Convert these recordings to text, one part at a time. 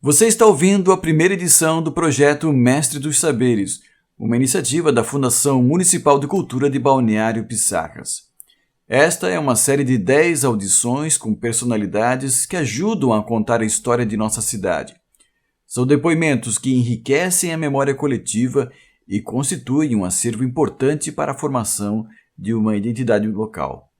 Você está ouvindo a primeira edição do projeto Mestre dos Saberes, uma iniciativa da Fundação Municipal de Cultura de Balneário Pissarras. Esta é uma série de 10 audições com personalidades que ajudam a contar a história de nossa cidade. São depoimentos que enriquecem a memória coletiva e constituem um acervo importante para a formação de uma identidade local.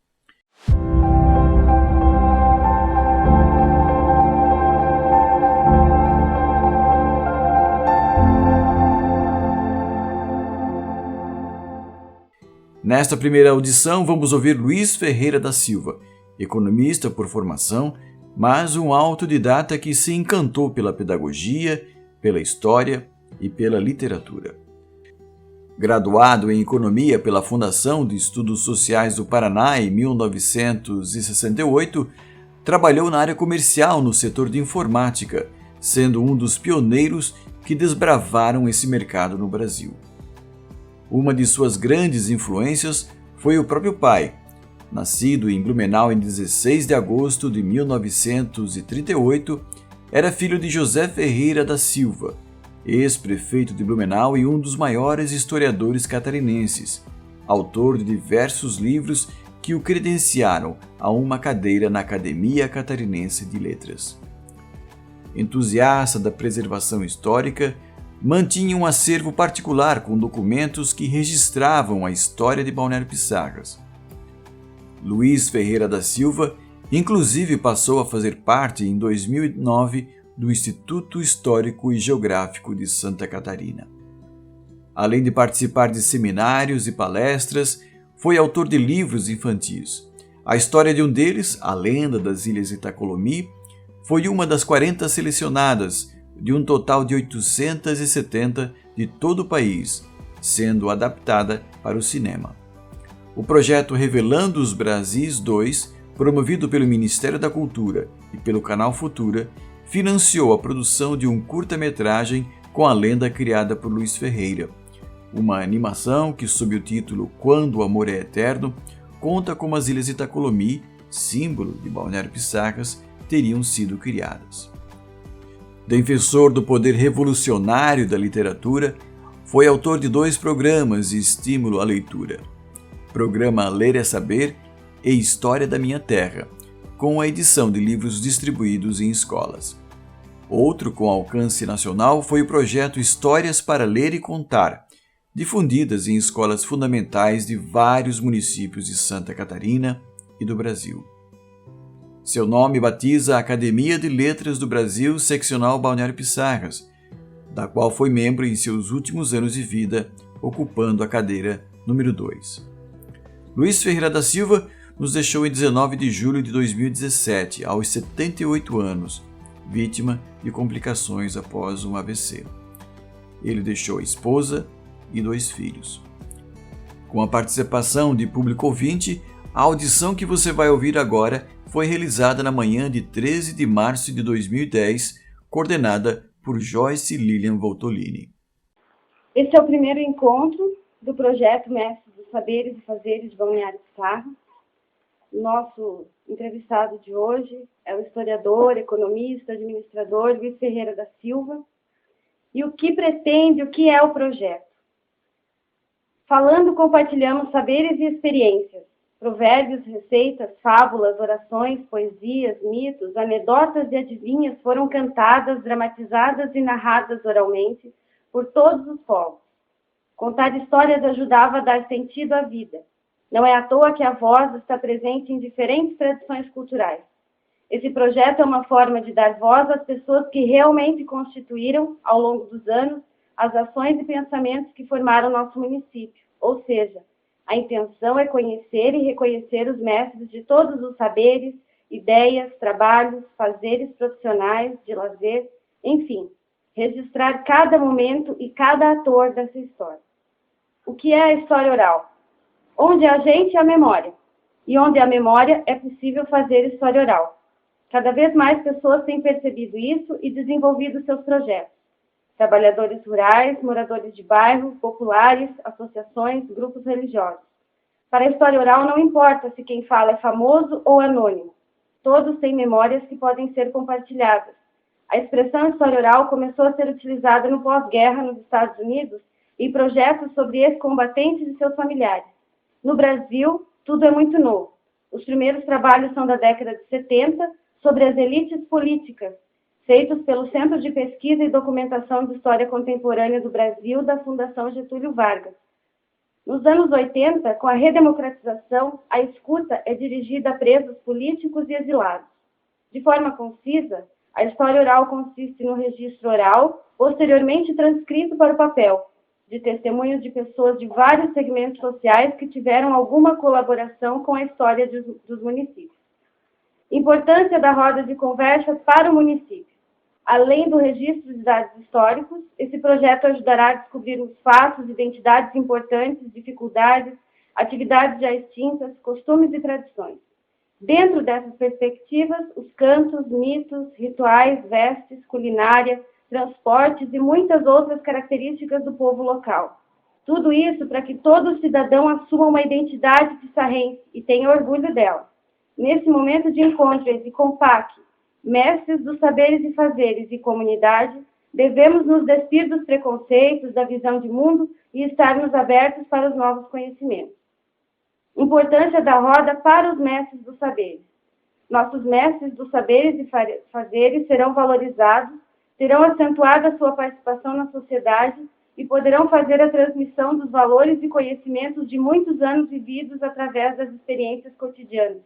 Nesta primeira audição, vamos ouvir Luiz Ferreira da Silva, economista por formação, mas um autodidata que se encantou pela pedagogia, pela história e pela literatura. Graduado em Economia pela Fundação de Estudos Sociais do Paraná em 1968, trabalhou na área comercial no setor de informática, sendo um dos pioneiros que desbravaram esse mercado no Brasil. Uma de suas grandes influências foi o próprio pai. Nascido em Blumenau em 16 de agosto de 1938, era filho de José Ferreira da Silva, ex-prefeito de Blumenau e um dos maiores historiadores catarinenses, autor de diversos livros que o credenciaram a uma cadeira na Academia Catarinense de Letras. Entusiasta da preservação histórica, mantinha um acervo particular com documentos que registravam a história de Balneário Pissarras. Luiz Ferreira da Silva, inclusive, passou a fazer parte, em 2009, do Instituto Histórico e Geográfico de Santa Catarina. Além de participar de seminários e palestras, foi autor de livros infantis. A história de um deles, A Lenda das Ilhas Itacolomi, foi uma das 40 selecionadas, de um total de 870 de todo o país, sendo adaptada para o cinema. O projeto Revelando os Brasis 2, promovido pelo Ministério da Cultura e pelo Canal Futura, financiou a produção de um curta-metragem com a lenda criada por Luiz Ferreira. Uma animação que, sob o título Quando o Amor é Eterno, conta como as Ilhas Itacolomi, símbolo de Balneário Pissarras, teriam sido criadas. Defensor do poder revolucionário da literatura, foi autor de 2 programas de estímulo à leitura. Programa Ler é Saber e História da Minha Terra, com a edição de livros distribuídos em escolas. Outro com alcance nacional foi o projeto Histórias para Ler e Contar, difundidas em escolas fundamentais de vários municípios de Santa Catarina e do Brasil. Seu nome batiza a Academia de Letras do Brasil, seccional Balneário Pissarras, da qual foi membro em seus últimos anos de vida, ocupando a cadeira número 2. Luiz Ferreira da Silva nos deixou em 19 de julho de 2017, aos 78 anos, vítima de complicações após um AVC. Ele deixou a esposa e 2 filhos. Com a participação de público ouvinte, a audição que você vai ouvir agora foi realizada na manhã de 13 de março de 2010, coordenada por Joyce Lilian Voltolini. Esse é o primeiro encontro do projeto Mestre dos Saberes e Fazeres de Balneário Pissarras. O nosso entrevistado de hoje é o historiador, economista, administrador Luiz Ferreira da Silva. E o que pretende, o que é o projeto? Falando, compartilhamos saberes e experiências. Provérbios, receitas, fábulas, orações, poesias, mitos, anedotas e adivinhas foram cantadas, dramatizadas e narradas oralmente por todos os povos. Contar histórias ajudava a dar sentido à vida. Não é à toa que a voz está presente em diferentes tradições culturais. Esse projeto é uma forma de dar voz às pessoas que realmente constituíram, ao longo dos anos, as ações e pensamentos que formaram nosso município, ou seja, a intenção é conhecer e reconhecer os mestres de todos os saberes, ideias, trabalhos, fazeres profissionais, de lazer, enfim, registrar cada momento e cada ator dessa história. O que é a história oral? Onde a gente é a memória, e onde há memória é possível fazer história oral. Cada vez mais pessoas têm percebido isso e desenvolvido seus projetos. Trabalhadores rurais, moradores de bairro, populares, associações, grupos religiosos. Para a história oral não importa se quem fala é famoso ou anônimo. Todos têm memórias que podem ser compartilhadas. A expressão história oral começou a ser utilizada no pós-guerra nos Estados Unidos em projetos sobre ex-combatentes e seus familiares. No Brasil, tudo é muito novo. Os primeiros trabalhos são da década de 70, sobre as elites políticas, feitos pelo Centro de Pesquisa e Documentação de História Contemporânea do Brasil, da Fundação Getúlio Vargas. Nos anos 80, com a redemocratização, a escuta é dirigida a presos políticos e exilados. De forma concisa, a história oral consiste no registro oral, posteriormente transcrito para o papel, de testemunhos de pessoas de vários segmentos sociais que tiveram alguma colaboração com a história dos municípios. Importância da roda de conversa para o município. Além do registro de dados históricos, esse projeto ajudará a descobrir os fatos, identidades importantes, dificuldades, atividades já extintas, costumes e tradições. Dentro dessas perspectivas, os cantos, mitos, rituais, vestes, culinária, transportes e muitas outras características do povo local. Tudo isso para que todo cidadão assuma uma identidade pissarrense e tenha orgulho dela. Nesse momento de encontro entre CONPAC, mestres dos saberes e fazeres e comunidade, devemos nos despir dos preconceitos, da visão de mundo e estarmos abertos para os novos conhecimentos. Importância da roda para os mestres dos saberes. Nossos mestres dos saberes e fazeres serão valorizados, terão acentuado a sua participação na sociedade e poderão fazer a transmissão dos valores e conhecimentos de muitos anos vividos através das experiências cotidianas.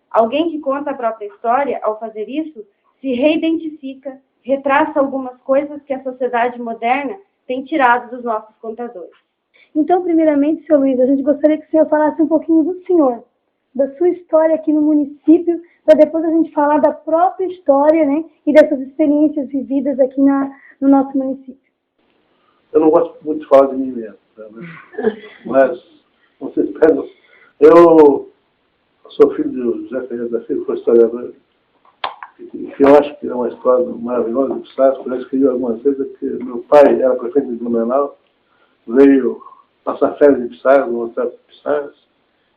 Alguém que conta a própria história, ao fazer isso, se reidentifica, retraça algumas coisas que a sociedade moderna tem tirado dos nossos contadores. Então, primeiramente, seu Luiz, a gente gostaria que o senhor falasse um pouquinho do senhor, da sua história aqui no município, para depois a gente falar da própria história, né, e dessas experiências vividas aqui no nosso município. Eu não gosto muito de falar de mim mesmo, né? Mas, vocês pensam, eu sou filho de José Ferreira da Silva, que foi historiador, que eu acho que é uma história maravilhosa de Pissarras, porque eu já escrevi algumas vezes que meu pai era prefeito de Blumenau, veio passar férias em Pissarras, no hotel de Pissarras,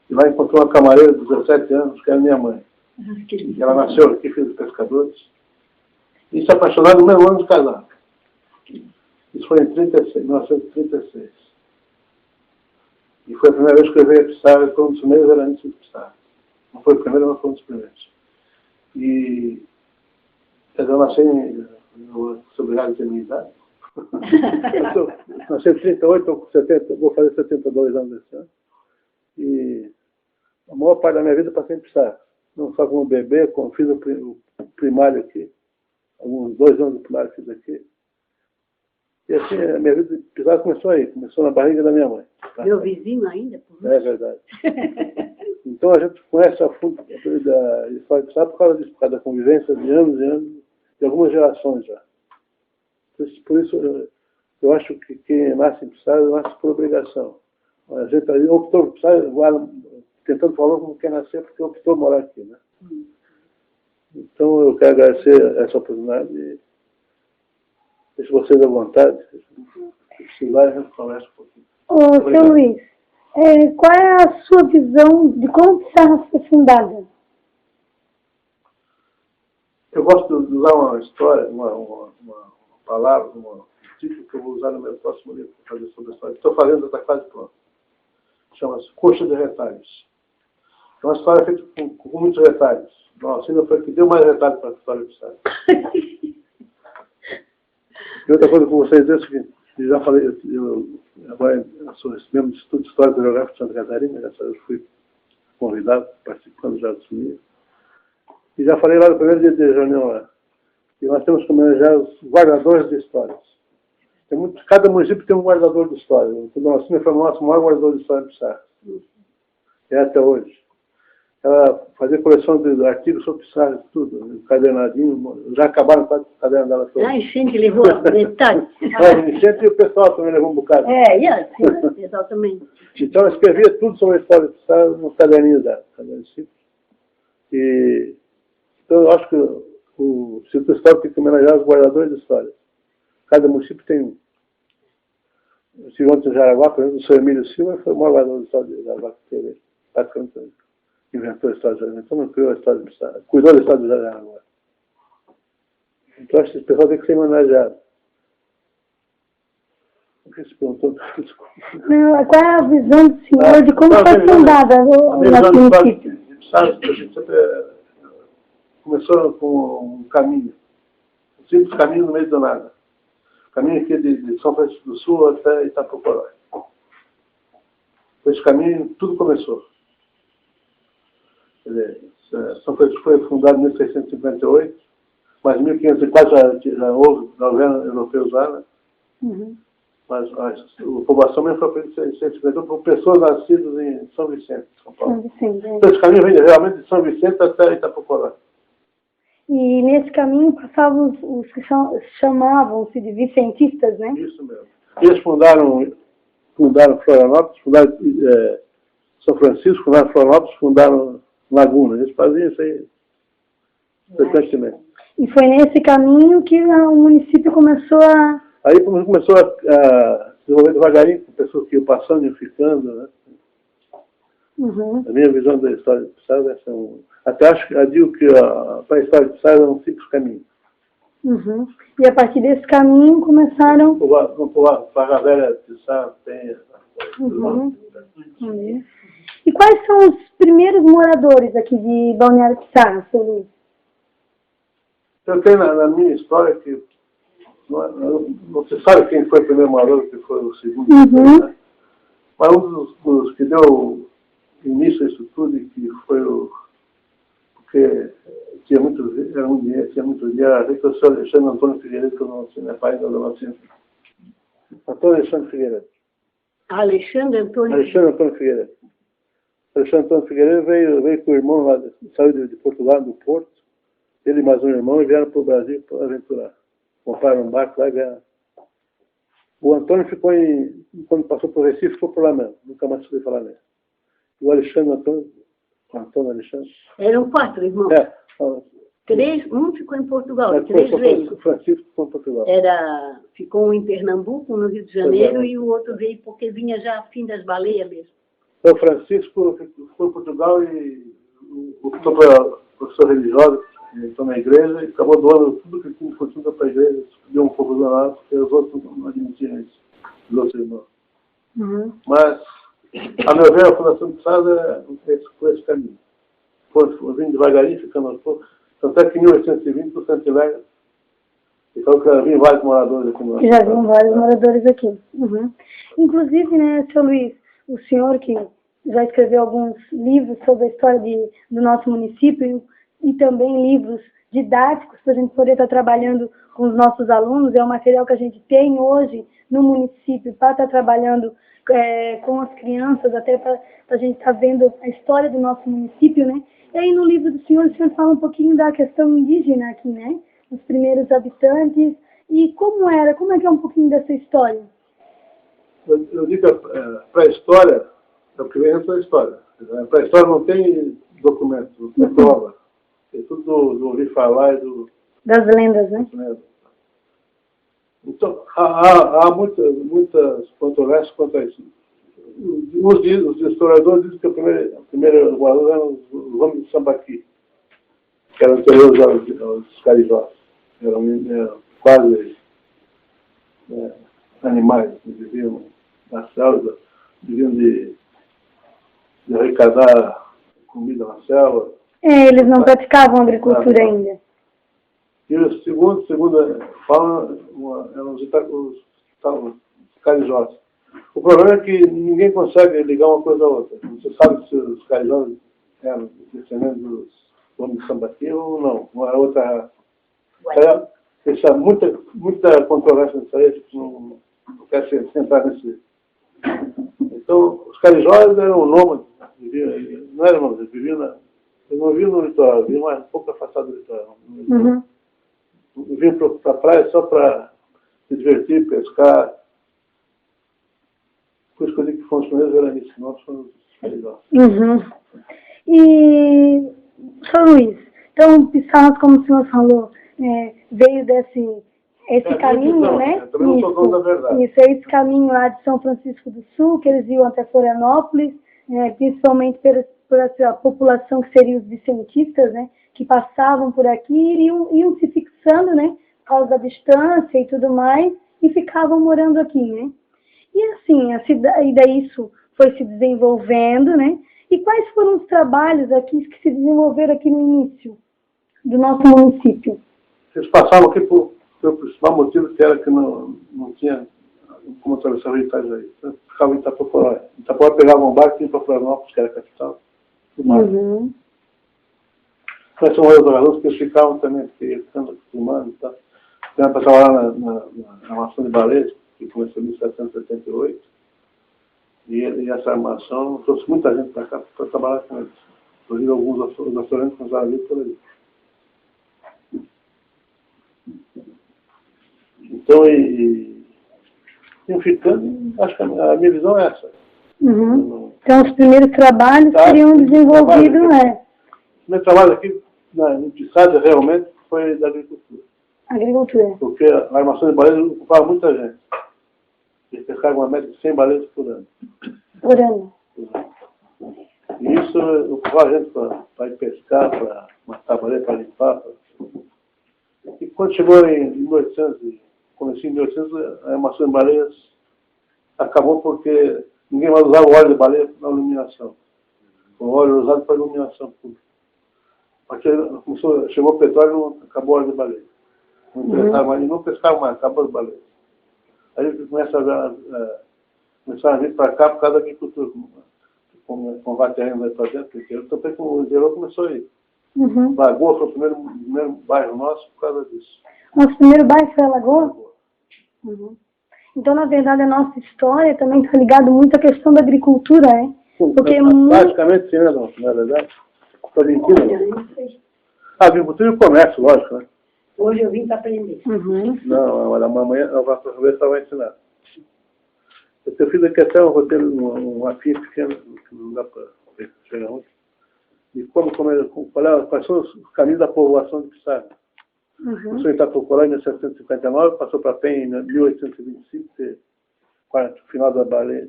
e lá encontrou uma camareira de 17 anos, que era minha mãe. E ela nasceu aqui, filha de pescadores, e se apaixonaram no mesmo ano de casado. Isso foi em 1936. E foi a primeira vez que eu veio a Pissarras, foi um dos primeiros veranistas de Pissarras. Não foi o primeiro, mas foi um dos primeiros. E eu nasci, sou obrigado a ter minha idade. Eu nasci em 38, estou com 70, vou fazer 72 anos esse ano. E a maior parte da minha vida passei em Pissarras. Não só como bebê, como fiz o primário aqui. Alguns 2 anos do primário fiz aqui. E assim, a minha vida de Pissarras começou aí, começou na barriga da minha mãe. Tá? Meu vizinho ainda? É verdade. Então a gente conhece a fundo a história de Pissarras por causa disso, por causa da convivência de anos e anos, de algumas gerações já. Por isso eu acho que quem nasce em Pissarras nasce por obrigação. A gente optou por Pissarras, tentando falar como quem nasceu, porque optou morar aqui, né? Então eu quero agradecer essa oportunidade e deixo vocês à vontade. Se lá a gente conversa um pouquinho. Ô, seu Luiz, qual é a sua visão de como Pissarras foi fundada? Eu gosto de usar uma história, uma palavra, um título que eu vou usar no meu próximo livro para fazer sobre a história. Estou fazendo, está quase pronto. Chama-se Coxa de Retalhos. É uma história feita com muitos retalhos. Nossa, ainda foi que deu mais retalhos para a história de Pissarras. E outra coisa com vocês é o seguinte, eu já falei, agora eu sou mesmo de Instituto de História Geográfica de Santa Catarina, eu fui convidado, participando já do SUNIR. E já falei lá no primeiro dia de reunião lá, que nós temos que homenagear os guardadores de histórias. Cada município tem um guardador de história. O Donacina foi o nosso maior guardador de história de Pissarras. É até hoje. Ela fazia coleção de artigos sobre Pissarras, tudo, um cadernadinho, já acabaram com o caderno dela toda. A enchente levou metade. A enchente e o pessoal também levou um bocado. E assim, exatamente. Então ela escrevia tudo sobre a história de Pissarras no caderninho dela, E então eu acho que o Instituto Histórico tem que homenagear os guardadores de história. Cada município tem um. Eu estive ontem em Jaraguá, por exemplo, o Sr. Emílio Silva foi o maior guardador de história de Jaraguá que teve, praticamente. Inventou a história de Jaraguá, então não criou a história de Pissarras, cuidou da história de Jaraguá. Então, acho que esse pessoal tem que ser homenageado. O que se perguntou? Não, qual é a visão do senhor de como foi fundada o nosso município? Sabe, a gente sempre começou com um caminho. Um simples caminho no meio do nada. Caminho aqui de São Francisco do Sul até Itapocorói. Com esse caminho, tudo começou. Quer dizer, São Francisco foi fundado em 1658, mas em 1504 já houve governo europeu já, né? Uhum. Mas a população mesmo foi em 1658 por pessoas nascidas em São Vicente, São Paulo. São Vicente, Então esse caminho vem realmente de São Vicente até Itapocorói. E nesse caminho passavam os que chamavam-se de vicentistas, né? Isso mesmo. Eles fundaram Florianópolis, fundaram São Francisco, fundaram Florianópolis, fundaram Laguna. Eles faziam isso aí frequentemente. E foi nesse caminho que o município começou a... Aí começou a se desenvolver devagarinho, com pessoas que iam passando e ficando, né? Uhum. A minha visão da história de Pissarra até digo que para a história de Pissarra é um simples caminho. Uhum. E a partir desse caminho começaram... Para a velha Pissarra tem... Uhum. E quais são os primeiros moradores aqui de Balneário Pissarra, seu Luiz? Eu tenho na minha história que não se sabe quem foi o primeiro morador, que foi o segundo, né? Mas um dos que deu início a isso tudo, e que foi porque tinha muito dinheiro, era o senhor Alexandre Antônio Figueiredo, que eu não sei, né? Pai da dona Cinta. Antônio Alexandre Figueiredo. Alexandre Antônio Figueiredo. Alexandre Antônio Figueiredo veio com o irmão lá, saiu de Portugal, do Porto, ele e mais um irmão, e vieram para o Brasil para aventurar. Compraram um barco lá e vieram. O Antônio ficou quando passou por Recife, ficou por lá mesmo. Nunca mais soube falar nele. O Antônio Alexandre. Eram 4 irmãos. 3, um ficou em Portugal, 3 veio. Francisco ficou em Portugal. Ficou um em Pernambuco, no Rio de Janeiro, e o outro veio porque vinha já a fim das baleias mesmo. Então, o Francisco ficou em Portugal e optou para professor religioso, entrou na igreja e acabou doando tudo que tinha continuado para a igreja, deu um pouco donado, porque os outros não admitiam isso, os outros irmãos. Uhum. Mas, a meu ver, a Fundação de Pissarra foi esse caminho. Foi vindo devagarinho, ficando aos poucos. Tanto é que em 1820, o Santiago, então que já vinham vários moradores aqui no Já vinham vários moradores aqui. Uhum. Inclusive, né, seu Luiz, o senhor que já escreveu alguns livros sobre a história do nosso município e também livros didáticos para a gente poder estar trabalhando com os nossos alunos. É um material que a gente tem hoje no município para estar trabalhando com as crianças, até para a gente estar vendo a história do nosso município, né? E aí no livro do senhor, o senhor fala um pouquinho da questão indígena aqui, né? Os primeiros habitantes e como é que é um pouquinho dessa história? Eu digo que para a história, é o que vem antes da história. Para a história não tem documento, não tem prova. É tudo do ouvir falar e das lendas, né? Então, há muitas controvérsias quanto a isso. Os historiadores dizem que o primeiro morador eram os homens de Sambaqui, que eram anteriores aos carijós. Eram quase animais que viviam na selva, viviam de arrecadar comida na selva. Eles não praticavam agricultura ainda. E o segundo falam, eram os carijós. O problema é que ninguém consegue ligar uma coisa à outra. Você sabe se os carijós eram descendentes dos homens de Sambaqui ou não. Uma outra... Essa muita controvérsia nisso aí, a gente não quer se entrar nesse... Então, os carijós eram nômades, não eram nômades, eles não viviam no litoral, viviam mais um pouco afastado do litoral. Uhum. Vinham para a praia só para se divertir, pescar. Por isso que eu digo que foram os primeiros veranistas, nós fomos os carijós. Uhum. E, Sr. Luiz, então, Pissarra, como o senhor falou, veio esse caminho, então, né? Também não estou falando da verdade. Isso, é esse caminho lá de São Francisco do Sul, que eles iam até Florianópolis, principalmente por essa população que seriam os vicentistas, né? Que passavam por aqui e iam se fixando, né? por causa da distância e tudo mais, e ficavam morando aqui, né? E assim, e daí isso foi se desenvolvendo, né? E quais foram os trabalhos aqui que se desenvolveram aqui no início do nosso município? Eles passavam aqui por principal motivo, que era que não tinha como atravessar o Rio Itajaí. Então, ficava em Itapoporó. Itapoporó pegava um barco e ia para Florianópolis, que era a capital. Uhum. Mas são outros jogadores que eles ficavam também, porque ficando acostumando e tal. Então, para trabalhar na armação de baleias, que começou em 1778. E essa armação trouxe muita gente para cá para trabalhar com eles. Inclusive, alguns açorianos começaram a vir por ali. Então, ficando, acho que a minha visão é essa. Uhum. Então, os primeiros trabalhos seriam desenvolvidos, né? O meu trabalho aqui, no Pissarra, realmente, foi da agricultura. Agricultura. Porque a armação de baleias ocupava muita gente. Eles pescavam uma média de 100 baleias por ano. Por ano. E isso ocupava a gente para ir pescar, para matar baleia, para limpar. E quando chegou em 1800, comecinho de 1800, a armação de baleias acabou porque ninguém mais usava o óleo de baleia na iluminação. O óleo usado para iluminação pública. Porque chegou o petróleo, acabou o óleo de baleia. Não interessava mais, não pescava mais, acabou as baleias. Aí começaram a vir para cá por causa da agricultura, com terrenos aí para dentro, porque também o interior começou aí. Uhum. Lagoa foi o primeiro bairro nosso por causa disso. Nosso primeiro bairro foi a Lagoa? Uhum. Então, na verdade, a nossa história também está ligada muito à questão da agricultura, né? Porque basicamente sim, né, não é verdade? A agricultura e o comércio, lógico, né? Hoje eu vim para aprender. Uhum. Não, olha, amanhã eu vou ver se ela vai ensinar. Eu fiz aqui até um roteiro, uma FIA pequena, que não dá para chegar onde. E quais são os caminhos da povoação de Pissarra. Começou em Itapoporó em 1759, passou para Penha em 1825, no final das baleias,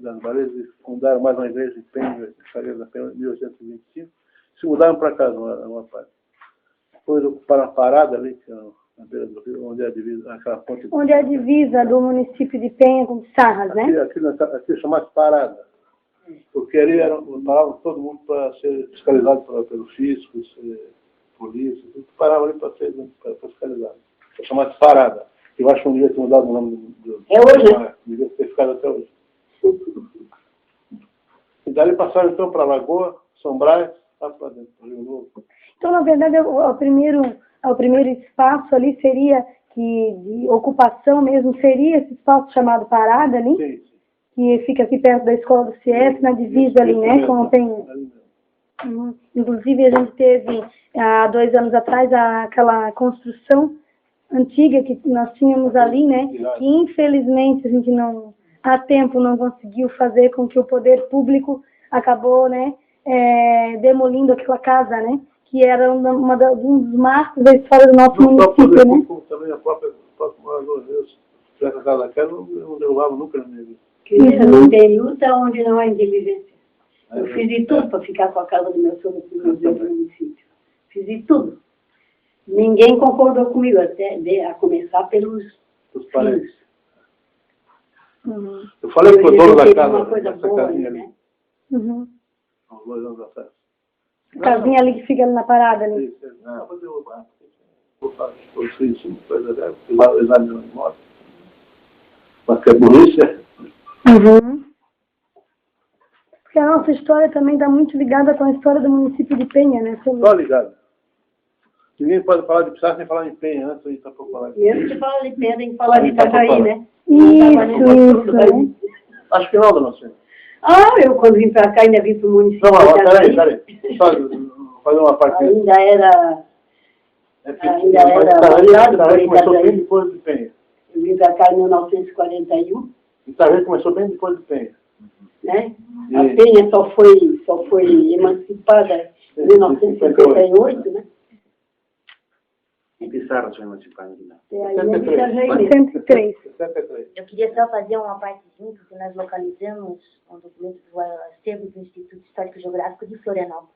e fundaram mais uma igreja em Penha, em 1825. Se mudaram para cá, uma parte. Depois ocuparam a parada ali, que é na beira do rio, onde é a divisa, aquela ponte. Onde é a divisa do município de Penha com Pissarras, né? Aqui chama-se parada. Porque ali paravam todo mundo para ser fiscalizado pelo fisco, polícia, tudo parava ali para ser fiscalizado. É chamado de parada. Eu acho que não devia ter mudado o nome do. É hoje, né? Devia ter ficado até hoje. E dali passaram então para Lagoa, São Brás, lá para dentro, para Rio Novo. Então, na verdade, o primeiro espaço ali seria de ocupação mesmo, seria esse espaço chamado Parada ali? Sim. Que fica aqui perto da escola do CIEP, na divisa ali, né? Como tem. Inclusive, a gente teve, há 2 anos atrás, aquela construção antiga que nós tínhamos ali, né? Que, infelizmente, a gente não, há tempo, não conseguiu fazer com que o poder público acabou, né? Demolindo aquela casa, né? Que era um dos marcos da história do nosso município, né? Como também a própria morador, se tivesse a casa daquela, não derrubava nunca na minha vida. No interior está onde não há inteligência. Eu fiz de tudo para ficar com a casa do meu sogro no município. Fiz de tudo. Ninguém concordou comigo, a começar pelos parentes. Uhum. Eu falei para o dono da casa, uma coisa boa, né? Uhum. há uns 2 anos atrás. A casinha ali que fica ali na parada ali. Não, vou derrubar. Vou fazer isso, coisa dela, lá o exame da memória. Mas que é burrice, Uhum. Porque a nossa história também está muito ligada com a história do município de Penha, né? Só ligado. Ninguém pode falar de Pissarra sem falar em Penha, antes de Itapoporó. E antes de falar de Penha, tem que falar de Itajaí, né? Isso, né? Acho que não, dona Célia. Eu quando vim para cá ainda vim para o município Não, de Itajaí. peraí. Só fazer uma parte. Ainda era Itajaí começou bem depois de Penha. Eu vim para cá em 1941. Itajaí começou bem depois de Penha. Né? A Penha só foi emancipada em 1958, né? E Pissarra foi emancipada de lá. E aí é Itajaí mesmo. 103. 73. Eu queria só fazer uma partezinha, porque nós localizamos um documento do acervo do Instituto Histórico e Geográfico de Florianópolis.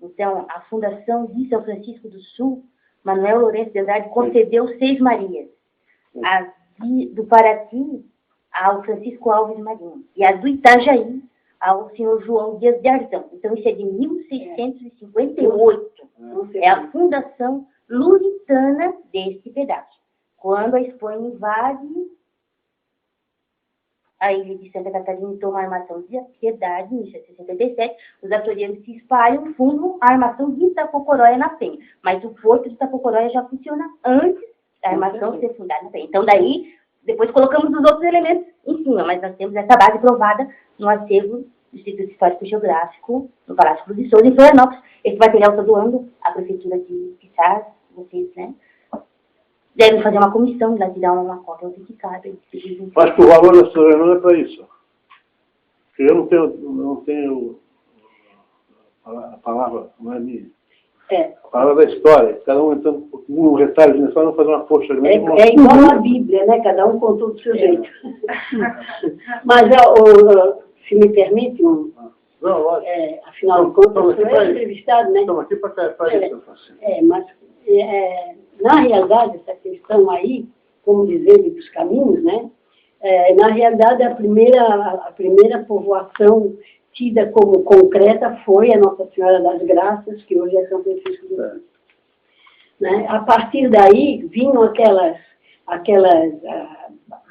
Então, a fundação de São Francisco do Sul Manuel Lourenço de Andrade concedeu 6 Marias. A do Paraty ao Francisco Alves Marinho e a do Itajaí ao senhor João Dias de Arzão. Então, isso é de 1658. É a fundação lusitana desse pedaço. Quando a Espanha invade a ilha de Santa Catarina e toma a armação de Piedade, em 1777, os açorianos se espalham, fundam a armação de Itapocoróia na Penha. Mas o porto de Itapocoróia já funciona antes da armação ser fundada na Penha. Então, daí, depois colocamos os outros elementos em cima, mas nós temos essa base provada no acervo do Instituto Histórico e Geográfico, no Palácio Cruz de Souza, em Florianópolis. Esse material está doando à Prefeitura de Pissarras, vocês, né? Devem fazer uma comissão, lá tirar uma cópia autenticada. Mas que o valor da história não é para isso. Porque eu não tenho a palavra, não é minha. A palavra da história. Cada um entrando um retalho de história, não fazer uma força grande. É igual a Bíblia, né? Cada um contou do seu jeito. Mas, se me permite, afinal de contas, eu sou entrevistado, né? Estamos aqui para isso. Mas, na realidade, essa questão aí, como dizer, dos caminhos, né? Na realidade, a primeira povoação tida como concreta foi a Nossa Senhora das Graças, que hoje é São Francisco do Sul. Né? A partir daí, vinham aquelas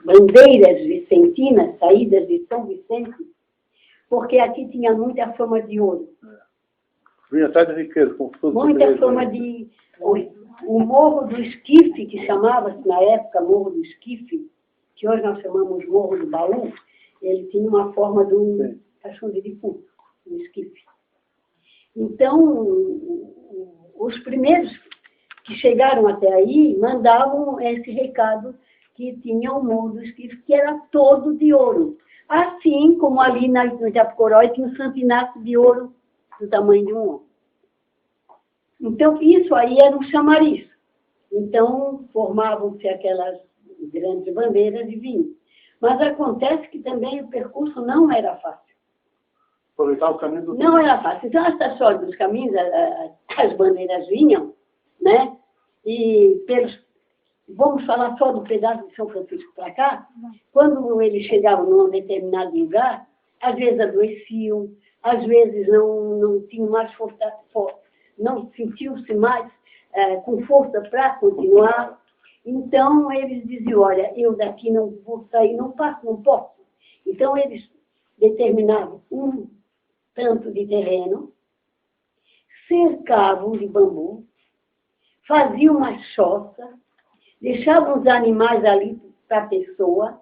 bandeiras vicentinas, saídas de São Vicente, porque aqui tinha muita fama de ouro. Vinha atrás de riqueza, com tudo. Muita fama de... O Morro do Esquife, que chamava-se na época Morro do Esquife, que hoje nós chamamos Morro do Baú, ele tinha uma forma de um cachorro de defunto, um esquife. Então, os primeiros que chegaram até aí mandavam esse recado que tinha o Morro do Esquife, que era todo de ouro. Assim como ali no Itapocorói tinha um Santo Inácio de ouro do tamanho de um homem. Então, isso aí era um chamariz. Então, formavam-se aquelas grandes bandeiras de vinho. Mas acontece que também o percurso não era fácil. Aproveitar o caminho do... Não era fácil. Então, as estações dos caminhos, as bandeiras vinham, né? E vamos falar só do pedaço de São Francisco para cá. Quando eles chegavam num determinado lugar, às vezes adoeciam, às vezes não tinham mais força, não sentiu-se mais com força para continuar. Então, eles diziam, olha, eu daqui não vou sair, não posso. Então, eles determinavam um tanto de terreno, cercavam de bambu, faziam uma choça, deixavam os animais ali para a pessoa,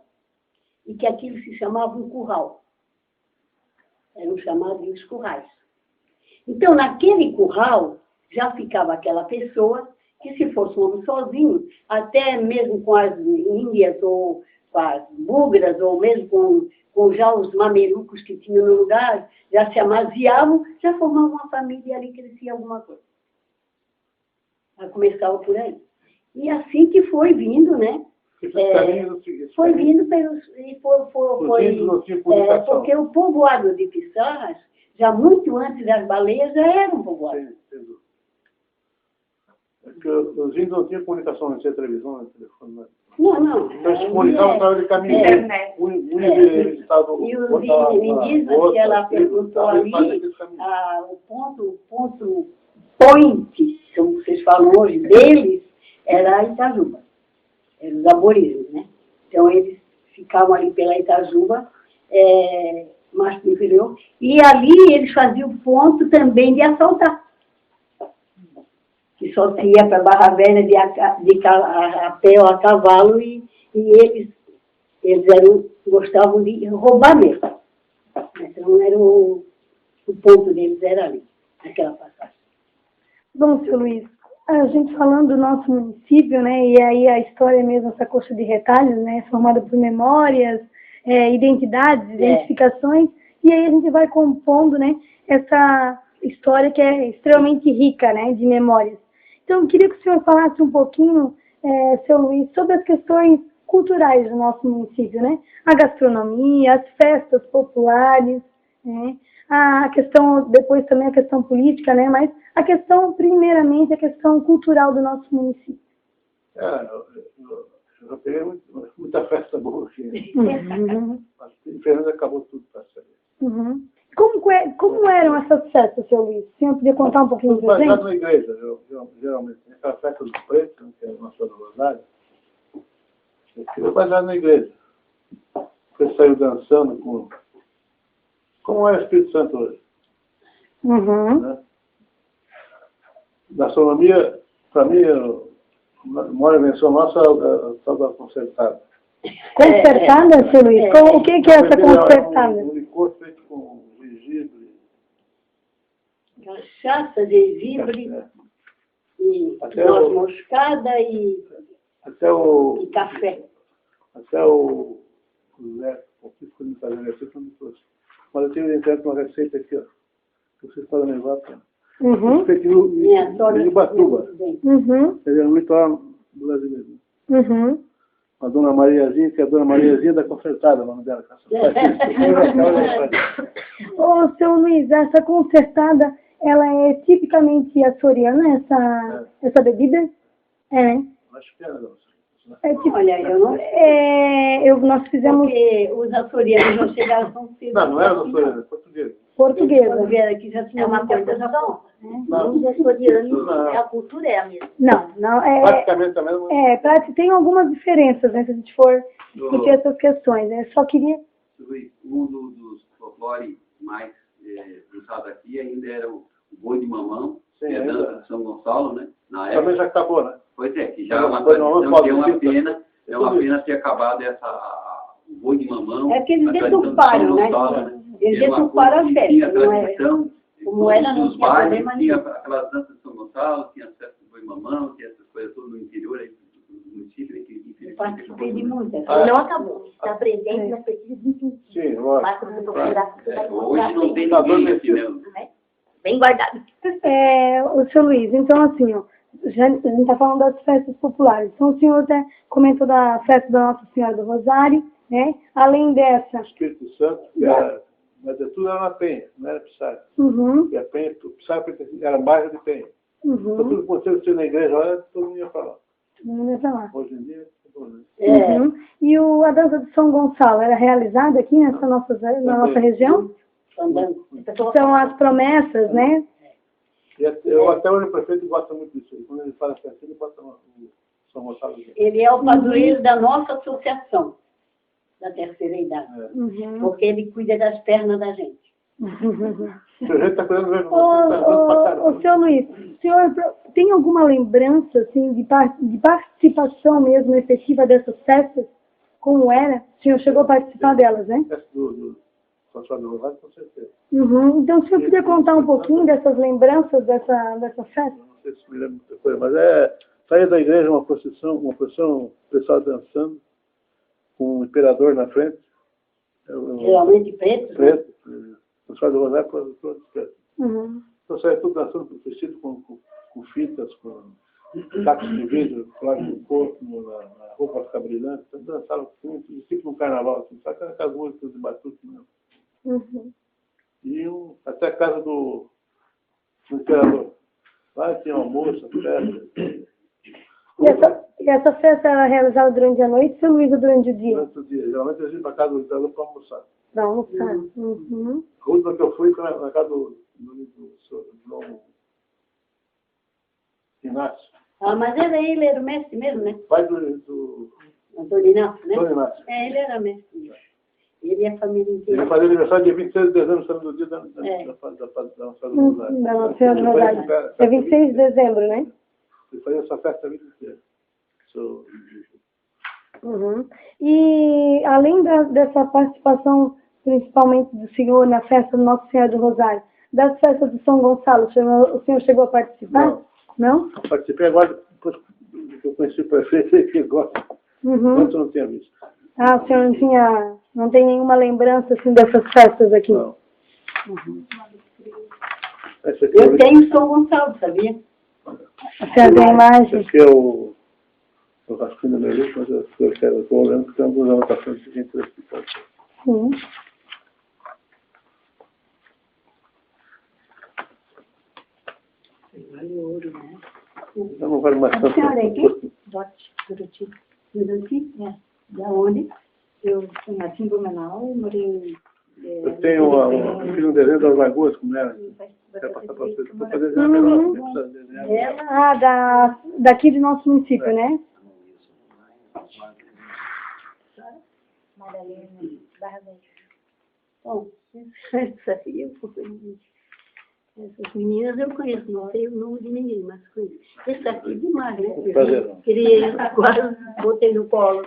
e que aquilo se chamava um curral. Eram chamados de os currais. Então, naquele curral, já ficava aquela pessoa que, se fosse um homem sozinho, até mesmo com as índias ou com as búlgaras, ou mesmo com já os mamelucos que tinham no lugar, já se amaziavam, já formavam uma família e ali crescia alguma coisa. Começava por aí. E assim que foi vindo, né? Foi vindo pelos... porque o povoado de Pissarras, já muito antes das baleias, já era um povoado. Porque os índios não tinham comunicação, não tinha televisão, não tinha telefone. Não. Então, se comunicavam através de caminho. E os indígenas que ela perguntou ali, o ponto point, como vocês falam hoje, deles, era a Itajuba. Eram os aborígenes, né? Então, eles ficavam ali pela Itajuba, mais para o inferior, e ali eles faziam ponto também de assaltar. Que só se ia para Barra Velha a pé ou a cavalo, e eles gostavam de roubar mesmo. Então, era o ponto deles era ali, naquela passagem. Bom, seu Luiz, a gente falando do nosso município, né, e aí a história mesmo, essa coxa de retalhos, né, formada por memórias, identidades, identificações, e aí a gente vai compondo, né, essa história que é extremamente rica, né, de memórias. Então, eu queria que o senhor falasse um pouquinho, seu Luiz, sobre as questões culturais do nosso município, né? A gastronomia, as festas populares, né? a questão, depois também a questão política, né? Mas a questão, primeiramente, a questão cultural do nosso município. Eu já peguei muita festa boa aqui. Uhum. Mas, infelizmente, acabou tudo para sair. Uhum. Como eram essas festas, seu Luiz? O senhor podia contar um pouquinho Tudo pra gente? baseado na igreja, geralmente. Aquela festa do preto, que é a nossa do Rosário, é baseado na igreja. Você saiu dançando com... Como é o Espírito Santo hoje? Uhum. Né? Na astronomia, para mim, a maior invenção nossa é a tal da concertada. Concertada, seu Luiz? O que é essa concertada? Um licor feito com gengibre. Cachaça, gengibre, e Até noz o- moscada e café. Até o Zé, o que ficou me fazendo receita, não me trouxe. Mas eu tenho na internet uma receita aqui, ó. Que vocês podem levar para. Uhum. Feito Minha sogra em Ubatuba. Uhum. Quer dizer, no litoral brasileiro. Uhum. A dona Mariazinha, que é a dona Mariazinha da Concertada, o nome dela. Ô, seu Luiz, essa concertada, ela é tipicamente açoriana, essa bebida? É, né? Acho que é, não. É tipo, Olha, eu não nós fizemos porque os açorianos não chegaram tão cedo. Não é a nossa, é português. Quando portuguesa. vieram aqui já tinha É uma muita coisa coisa só. boa. Os açorianos, a cultura é a mesma. Não, Praticamente a mesma. tem algumas diferenças, né, se a gente for discutir essas questões, né? Só queria... Um dos folclore mais usados aqui ainda era o boi de mamão, Sim, que é a ainda. dança de São Gonçalo, né? Na Também época. já acabou, né? Pois é, que já é uma Boi de mamão, tradição que é uma pode- pena, ter acabado o boi de mamão. É que eles a tradição de deturparam, São né? Gonçalo, Eles que era uma deturparam coisa a que festa, tinha não é? tradição, Como era, não nos tinha bairros, problema tinha nenhum. aquelas danças de São Gonçalo, tinha as festas do boi de mamão, tinha essas coisas todas no interior aí do município. Né, Eu participei de muitas. Não acabou. Está presente nas pesquisas de tudo. Sim, lógico. Mas quando você procurar, você vai Hoje não tem encontrar ninguém aqui, né? bem guardado. O seu Luiz, então assim, ó, a gente está falando das festas populares. Então o senhor até comentou da festa da Nossa Senhora do Rosário, né? Além dessa... Espírito Santo, que era, mas tudo era na Penha, não era Pissarra. Uhum, E a Penha, Pissarra era bairro de Penha. Então, uhum, tudo que aconteceu na igreja, olha, todo mundo ia para lá. vamos ver lá. Hoje em dia, tudo, né? Uhum. E a dança de São Gonçalo era realizada aqui na nossa região? Andando. São as promessas, né? E até hoje o prefeito gosta muito disso. Quando ele fala assim, ele bota o São Gonçalo. Ele é o padroeiro da nossa associação, da terceira idade. Uhum. Porque ele cuida das pernas da gente. O sujeito está cuidando mesmo. Ô, seu Luiz, o senhor tem alguma lembrança assim, de participação mesmo efetiva dessas festas? Como era? O senhor chegou a participar delas, né? Do São João do Rosário, com certeza. Uhum. Então, o senhor podia contar um pouquinho dessas lembranças dessa festa? Não sei se me lembro muita coisa, mas saía da igreja uma procissão, o pessoal dançando, com o imperador na frente. Geralmente preto. Preto. São João do Rosário, todos pretos. Uhum. Então saia tudo dançando, vestido com fitas, com sacos de vidro, colagem no corpo, na roupa ficar brilhante. Então dançavam tipo no carnaval, assim, só que aquelas músicas de batuque mesmo. Uhum. E até a casa do imperador. Lá tinha almoço, festa. E essa festa era realizada durante a noite, seu Luiz, ou durante o dia? Durante o dia. Geralmente eles iam para a casa do imperador para almoçar. Para almoçar. Uhum. A última que eu fui foi na casa do João Inácio. Ah, mas ele era o mestre mesmo, né? Pai do Antônio Inácio, né? João Inácio. Ele era mestre. Ele e a família Ele inteira. fazia aniversário dia 26 de dezembro, sendo do dia da Nossa Senhora do Rosário. Da Nossa Senhora do Rosário. É 26 de dezembro, né? Ele fazia essa festa a vida inteira. Uhum. E além dessa participação, principalmente do senhor na festa do Nossa Senhora do Rosário, das festas de São Gonçalo, o senhor chegou a participar? Não? Participei agora, depois que eu conheci o prefeito, ele gosta. Uhum. Antes eu não tinha visto. Ah, o senhor não tem nenhuma lembrança assim dessas festas aqui? Não. Uhum. Esse aqui Eu tenho São Gonçalo, sabia? A senhora tem a imagem? Esse aqui é o rascunho do meu livro, mas eu estou olhando que tem algumas anotações que a gente vai explicar. Sim. Eu não vale mais A tanto. senhora é aqui? Dote, Turiti. Turiti? É. Da onde? Eu nasci em Blumenau e morei Eu tenho fiz um desenho das lagoas, como era. Quer passar para vocês. Estou fazendo já melhor. Nem precisa desenhar. Daqui do nosso município, né? Madalena, Barra Velha. Bom, isso aí eu conheço. Essas meninas eu conheço, não sei o nome de ninguém, mas conheço. Esse aqui é demais, né? Prazer. Criei, quase botei no colo.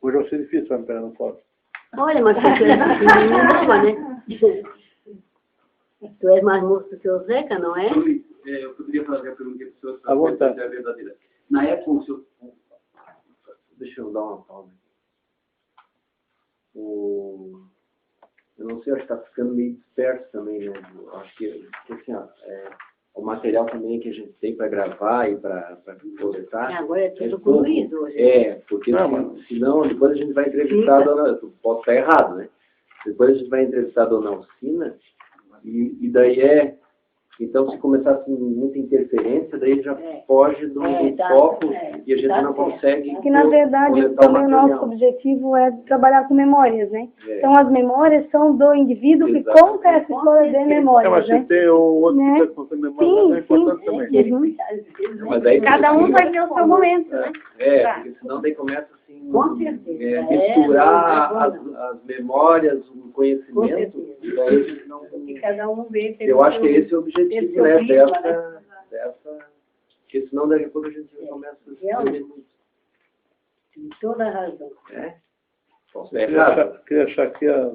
Hoje vai ser difícil para me pegar no colo. Olha, mas você é menina nova, né? Tu és mais moço que o Zeca, não é? Luiz, eu poderia fazer a pergunta para o senhor, À vontade. se é verdadeira. Na época, o senhor... Deixa eu dar uma pausa. Eu não sei, acho que está ficando meio disperso também, né? Eu acho que assim, ó, o material também que a gente tem para gravar e para coletar. Agora é tudo com o Luiz hoje. Porque Não, senão depois a gente vai entrevistar a dona... Posso estar errado, né? Depois a gente vai entrevistar a dona Alcina e daí então, se começar assim, muita interferência, daí já foge do foco e a gente não consegue... Que, na verdade, também o nosso objetivo é trabalhar com memórias, né? Então, as memórias são do indivíduo que conta essa história de memórias, Mas né? se tem o outro Né? que está contando memória, é importante também. Uhum. Mas daí, Cada um vai ter o seu momento, né? porque senão daí começa assim, Com certeza. misturar as memórias, o Com conhecimento, certeza. e daí a gente não... E cada um vê. Eu acho que esse é o objetivo, né, dessa... Porque senão daqui a pouco a gente começa a se perder muito. Tem toda a razão. Posso ser errado. Queria achar aqui Acho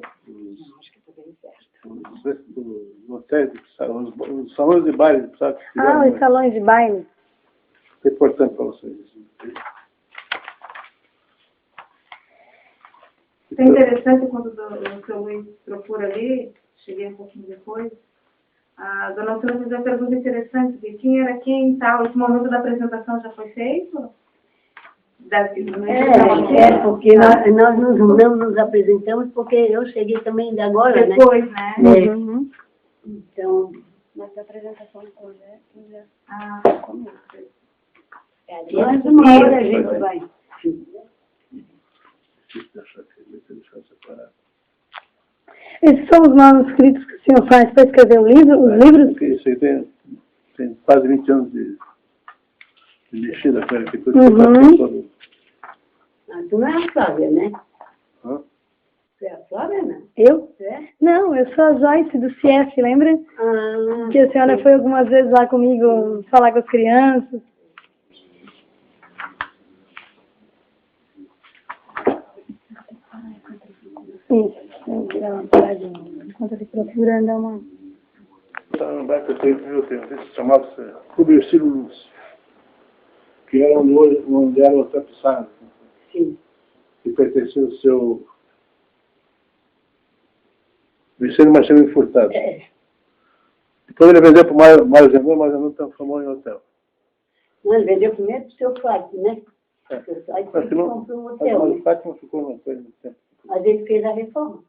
que está bem certo. os hotéis, os salões de baile, sabe? Os salões de baile. É importante para vocês. É interessante quando o seu Luiz procura ali, cheguei um pouquinho depois, a dona Sônia fez uma pergunta interessante de quem era quem e tal. Esse momento da apresentação já foi feito? Porque nós não nos apresentamos, porque eu cheguei também de agora, né? Depois, né? Uhum. Então, Mas a apresentação do projeto já começo. mais uma hora a gente vai. Esses são os manuscritos que o senhor faz para escrever o livro, os livros? Porque isso aí tem quase 20 anos de mexida com ele. Uhum. Tu não é a Flávia, né? Hã? Tu é a Flávia, né? Eu? É? Não, eu sou a Joyce do CIEF, lembra? Ah, Que a senhora foi algumas vezes lá comigo falar com as crianças. Isso, eu vou dar uma paradinha. Enquanto ele procura, andar uma... Eu tenho visto chamado-se Clube Ercílio Luz, que era onde era o Hotel Pissarra, sim. que pertencia ao seu Vicente Marcelino Furtado. Depois ele vendeu para o Mário Zenon transformou em hotel. Nós vendeu primeiro para o seu Flávio, né? Aí Mas ele comprou um hotel, o né? Fátima ficou no hotel no tempo. Mas ele fez a reforma.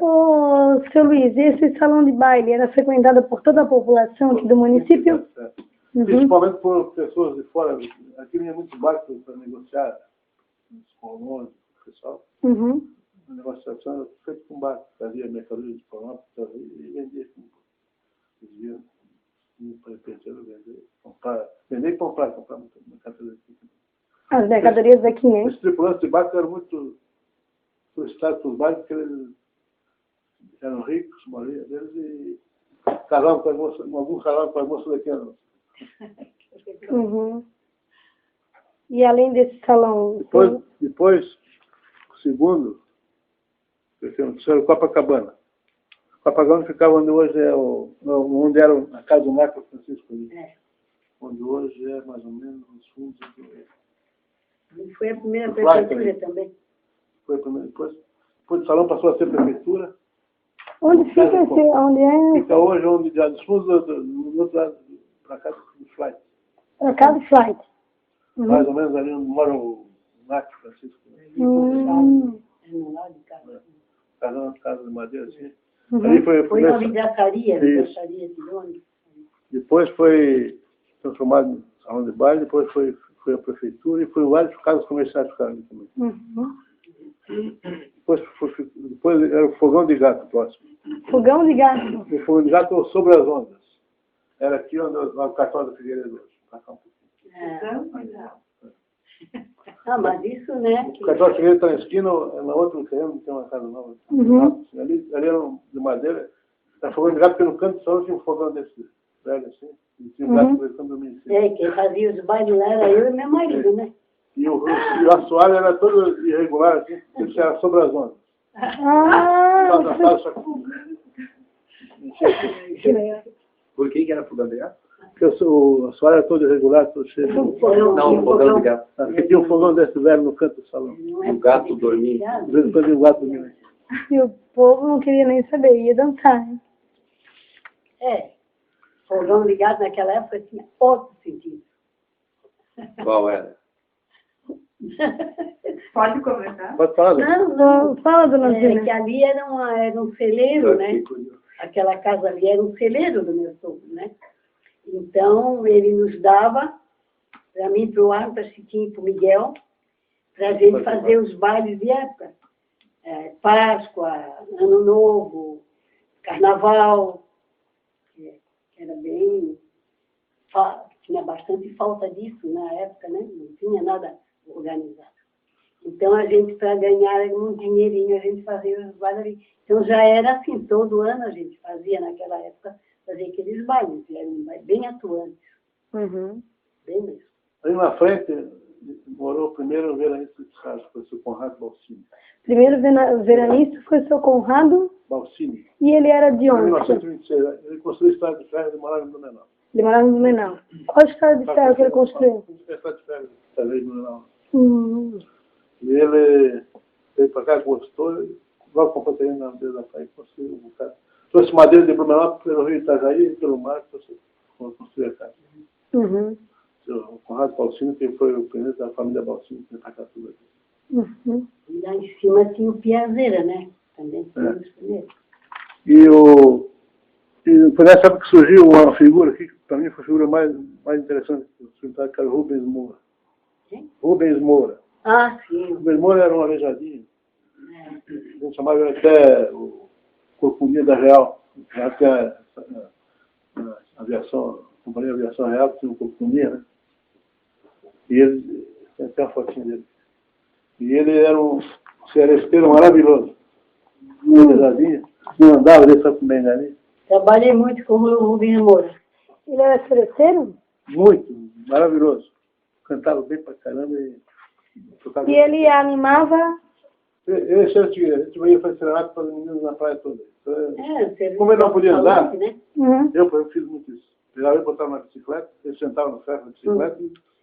Ô, seu Luiz, esse salão de baile era frequentado por toda a população aqui do município? Uhum. Principalmente por pessoas de fora. Aqui vinha muito barco para negociar, os colonos, o pessoal. Uhum. A negociação era feita com barco. Fazia mercadoria de colonos e vendia. Vendia para o terceiro, vender e comprar muita mercadoria. As mercadorias daqui, né? Os tripulantes de barco eram muito solicitados pelos barcos, porque eles eram ricos, a maioria deles, e casavam com as moças, alguns casavam com as moças daqui. Uhum. E além desse salão... Depois, o segundo, o terceiro, Copacabana. Copacabana ficava onde hoje é onde era a casa do Marco Francisco ali. Onde hoje é mais ou menos nos fundos do... Foi a primeira prefeitura também. Foi a primeira. Depois o salão passou a ser prefeitura. Onde fica esse... Onde é? Fica hoje onde dos fundos do outro lado, para cá do Flight. Para cá do Flight. Uhum. Mais ou menos ali onde mora o Marco Francisco. Casa de madeira, assim. Uhum. Ali foi uma vidraçaria, Isso. vidraçaria de ônibus. Depois foi transformado em salão de baile, depois foi a prefeitura e foi várias casas comerciais ficaram ali também. Depois era o fogão de gato próximo. Fogão de gato. O fogão de gato sobre as ondas. Era aqui onde o cartório da Figueiredo hoje. Ah, mas isso, né? O cartório da Figueiredo está na esquina, na outra terreno tem uma casa nova. Ali era de madeira. Era fogão de gato porque no canto só tinha um fogão desse velho assim. E tinha um gato conversando dormindo em cima. Quem fazia os bailes lá era eu e meu marido, né? E o assoalho era todo irregular, assim, porque era sobre as ondas. Por que era fogão de gato? Porque o assoalho era todo irregular, todo cheio de... Não, o fogão de gato. Porque tinha um fogão desse velho no canto do salão. O gato dormia. De vez em quando o gato dormia. E o povo não queria nem saber, ia dançar. Hein? Fogão ligado naquela época tinha outro sentido. Qual era? Pode conversar? Pode falar, Não, fala, dona Que Zina. ali era um celeiro, né? Aquela casa ali era um celeiro do meu sogro, né? Então, ele nos dava, para mim, para o Arno, para Chiquinho e para o Miguel, para a gente fazer os bailes de época. Páscoa, Ano Novo, Carnaval, que era bem... Tinha bastante falta disso na época, né? Não tinha nada organizado. Então, a gente, para ganhar um dinheirinho, a gente fazia os bailes ali. Então, já era assim, todo ano a gente fazia, naquela época, fazia aqueles bailes, eram bem atuantes. Bem mesmo. Aí na frente, morou o primeiro veranista de Sales, foi o seu Conrado Balsini. Primeiro veranista foi o seu Conrado. Balsini. E ele era de Em onde? 1926, ele construiu a Estrada de Ferro e morava em Blumenau. Ele morava no Blumenau. Qual a estrada de ferro que ele construiu? A Estrada de Ferro, talvez, em Blumenau. E ele veio para cá, gostou, logo comprou terreno na beira da praia e construiu um bocado. Trouxe madeira de Blumenau pelo Rio Itajaí e pelo mar, construiu a casa. O Conrado Balsini, que foi o presidente da família Balsini, que veio para cá tudo aqui. E lá em cima tinha o Piazeira, né? Também foi os primeiros. E foi nessa época que surgiu uma figura aqui, que para mim foi a figura mais interessante, que era o Rubens Moura. Quem? Rubens Moura. Ah, sim. Rubens Moura era um aleijadinho. A gente chamava ele até o Corcundinha da Real. Até a aviação, a Companhia de Aviação Real, que tinha um Corcundinha, né? E ele, tem até uma fotinha dele. E ele era um seresteiro maravilhoso. Aleijadinho. Não andava, ele só com bengalinha. Trabalhei muito com o Rubens Moura. Ele era seresteiro? Muito, maravilhoso. Cantava bem pra caramba e tocava. E ele animava... Esse a gente ia fazer serenata para os meninos na praia toda. Então, como ele não podia andar, né? eu fiz muito isso. Pegava ele, botava na bicicleta, ele sentava no ferro da bicicleta,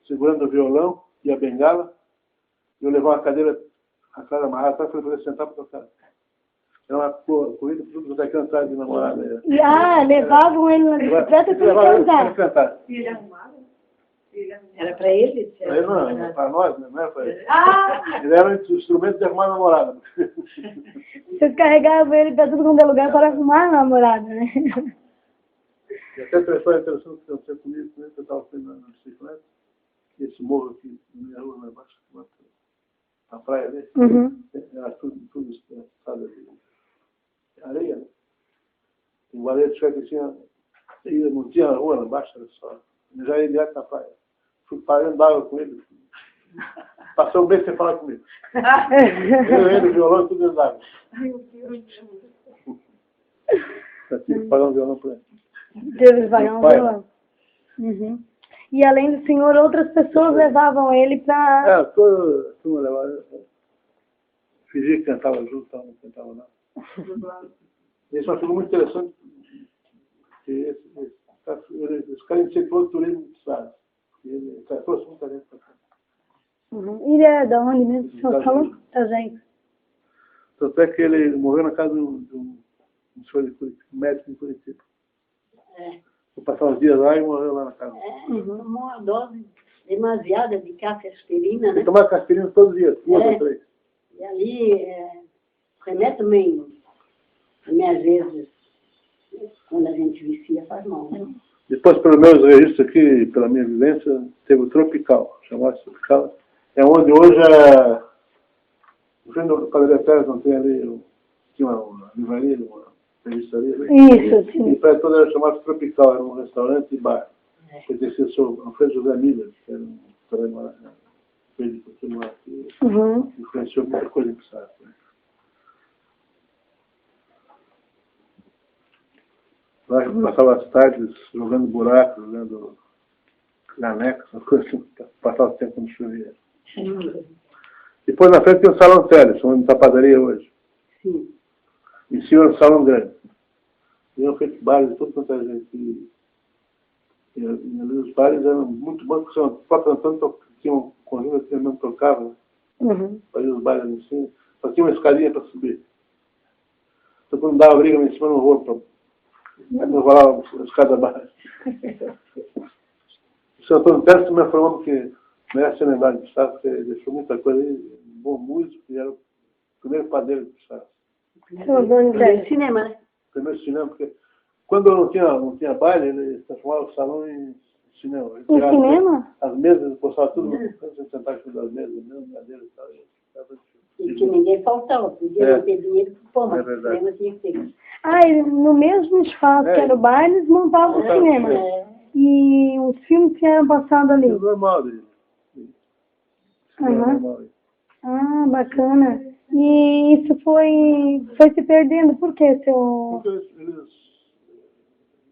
segurando o violão e a bengala, e eu levava a cadeira atrás amarrada, para ele poder sentar para tocar. Era uma corrida por tudo até cantar de namorada. Levavam ele na bicicleta para ele cantar. E ele arrumava? Era para ele? Para ele não, era para nós, não era para ele. Ele era um instrumento de arrumar namorada. Vocês carregavam ele para tudo quanto é lugar para arrumar a namorada, né? E até a história interessante que aconteceu comigo, eu estava na bicicleta, esse morro aqui, na minha rua, lá embaixo, na praia ali, era tudo sabe, areia, né? Tem uma areia de chão que não tinha rua lá embaixo, era só. Eu já ia direto na praia. Fui parando d'água com ele. Passou um mês sem falar comigo. Ele, violão, tudo dentro d'água. Eu tive que pagar um violão para ele. Teve que pagar um violão. E além do senhor, outras pessoas levavam ele para... Todo mundo levava. Fingia que cantava junto, não cantava nada. Isso é uma figura muito interessante. Esse cara incentivou o turismo de cidade. Ele trouxe muita gente para cá. Ele é da onde mesmo? O senhor falou? Itajaí. Tanto é que ele morreu na casa de um médico em Curitiba. Vou passar uns dias lá e morreu lá na casa. Tomou uma dose demasiada de cafeaspirina, né? Ele tomava aspirina todos os dias, 2 ou 3. E ali, o remédio também às vezes, quando a gente vicia, faz mal, né? Depois, pelos meus registros aqui, pela minha vivência, teve o Tropical, chamado Tropical. É onde hoje no fim do Padaria Pérez não tem ali, tinha uma livraria, uma revistaria. Isso, sim. E para toda era chamado Tropical, era um restaurante e bar. Pertencia ao Alfredo José Miller, que era um restaurante feito por turma que influenciou muita coisa em Pissarra. Lá eu passava as tardes jogando buraco, jogando caneca, essas coisas assim, passava o tempo quando chovia. Depois na frente tem o Salão Teles, onde está a padaria hoje. Sim. Em cima do Salão Grande. E eu fiz bares de tudo quanto a gente. E ali os bares eram muito bons, porque o próprio Antônio tinha um conjunto que ele mesmo tocava, né? Fazia os bares ali em cima. Só tinha uma escadinha para subir. Então quando dava briga lá em cima no rolo, eu rolava a escada abaixo. O senhor Antônio Teles me informou que merece ser lembrado de Pissarra, porque ele deixou muita coisa aí, um bom músico, e era o primeiro padeiro de Pissarra. Cinema, né? Primeiro cinema, porque quando não tinha baile, ele transformava o salão em cinema. Em cinema? As mesas, postava tudo no sentar em das mesas, mesmo cadeira e tal. E que ninguém faltava, podia não ter dinheiro para o pão, mas o cinema tinha que ter. Ah, e no mesmo espaço que era o baile, eles montavam o cinema. E os filmes que eram passados ali. É normal dele. Ah, bacana. E isso foi se perdendo, por quê, seu... Porque eles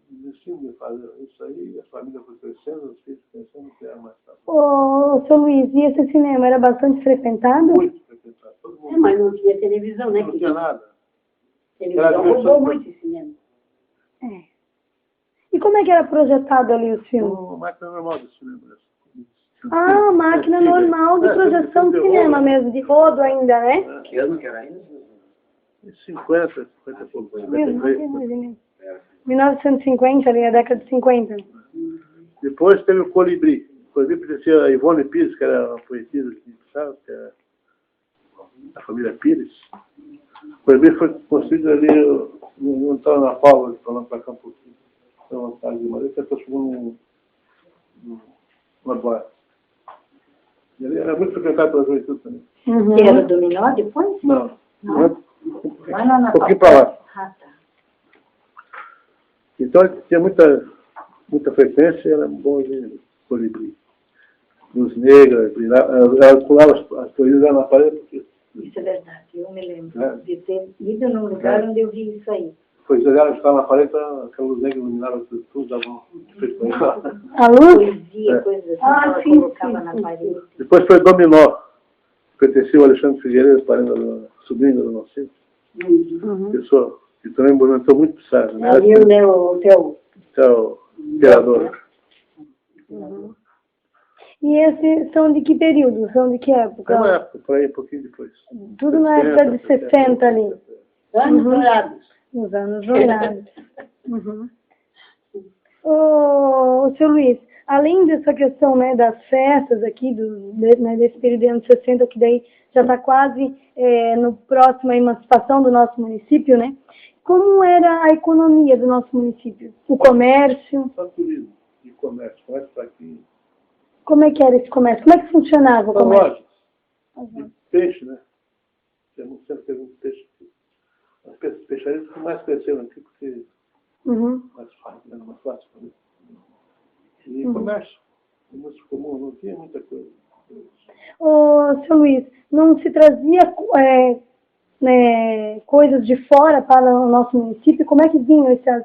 decidiram fazer isso aí, a família foi crescendo, os filhos crescendo, não era mais fácil. Ô, seu Luiz, e esse cinema era bastante frequentado? Muito frequentado. Todo mundo. Mas não tinha televisão, né? Não tinha nada. Televisão roubou muito esse cinema. E como é que era projetado ali os filmes? Uma máquina normal de cinema. Ah, máquina normal de projeção de cinema mesmo, de rodo ainda, né? Que ano que era ainda? 50 e pouco. 1950, ali, a década de 50. Depois teve o Colibri. O Colibri pertencia a Ivone Pires, que era uma poetisa de Pissarra, que era da família Pires. O Colibri foi construído ali, não estava na Paula, falando para cá um pouquinho. Então, uma casa de madeira, que transformou numa boate. Ele era muito frequentado pela juventude também. E era dominó depois? Não. Vai lá na Um pouquinho para lá. Ah, tá. Então, tinha muita frequência e era bom de Colibri. Luz negra, ela pulava as coisas lá na parede. Porque, isso é verdade, eu me lembro de ter ido num lugar onde eu vi isso aí. Foi jogar, estava na parede, aquela luz negra iluminava tudo, dava um frequência. A luz? Poesia, coisas assim, ela colocava na parede. Depois foi Dominó, pertencia ao Alexandre Figueiredo, sobrinho do Nocinho. Pessoa que também movimentou muito Pissarra. Né? Ali o teu imperador. E esses são de que período? São de que época? É uma época, por aí, um pouquinho depois. Tudo na época de 60 ali. anos dourados. Os anos dourados. Ô, seu Luiz, além dessa questão, né, das festas aqui, desse período de anos 60, que daí já está quase no próximo à emancipação do nosso município, né? Como era a economia do nosso município? O comércio? Só turismo e comércio. Comércio para aqui. Como é que era esse comércio? Como é que funcionava o comércio? Lojas. Peixe, né? Sempre teve muito peixe aqui. As peixarias que mais cresceram aqui, porque mais fácil, era mais fácil. E comércio. Comércio comum, não tinha muita coisa. Ô, seu Luiz, não se trazia coisas de fora para o nosso município? Como é que vinham essas,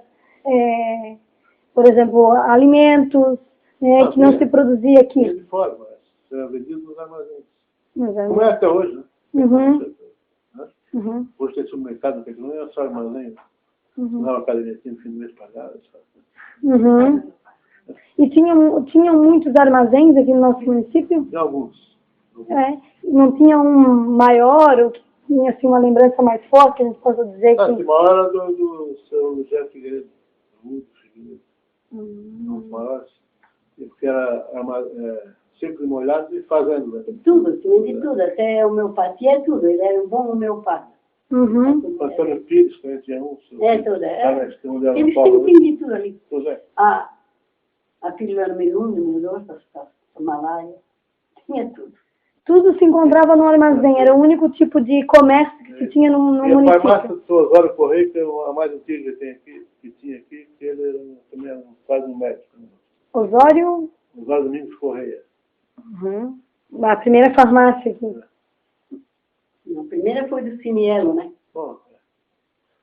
por exemplo, alimentos que não se produzia aqui? De fora, mas era vendido nos armazéns. Como é até hoje, né? Hoje tem supermercado, não é só armazém. Não é uma cadernetinha no fim do mês pagada. E tinham muitos armazéns aqui no nosso município? Tem alguns. Não tinha um maior, ou que tinha assim, uma lembrança mais forte, que a gente possa dizer que... Tem maior do seu José Figueiredo. Figueiredo. Os maiores. Porque era sempre molhado e fazendo. Né? Tudo, tinha de tudo. Até homeopatia, tudo. Ele era um bom homeopata. O Antônio Pires, que a gente tinha um. Tudo. Eles Paulo, sempre têm de tudo ali. Pois é. A pílula número 1, número 2, a malária. Tinha tudo. Tudo se encontrava no armazém, era o único tipo de comércio que se tinha no E a município. farmácia do Osório Correia, que é a mais antiga que tinha aqui, que ele era também era quase um médico. Né? Osório? Osório Domingos Correia. Uhum. A primeira farmácia aqui. A primeira foi do Cinielo, né? Bom,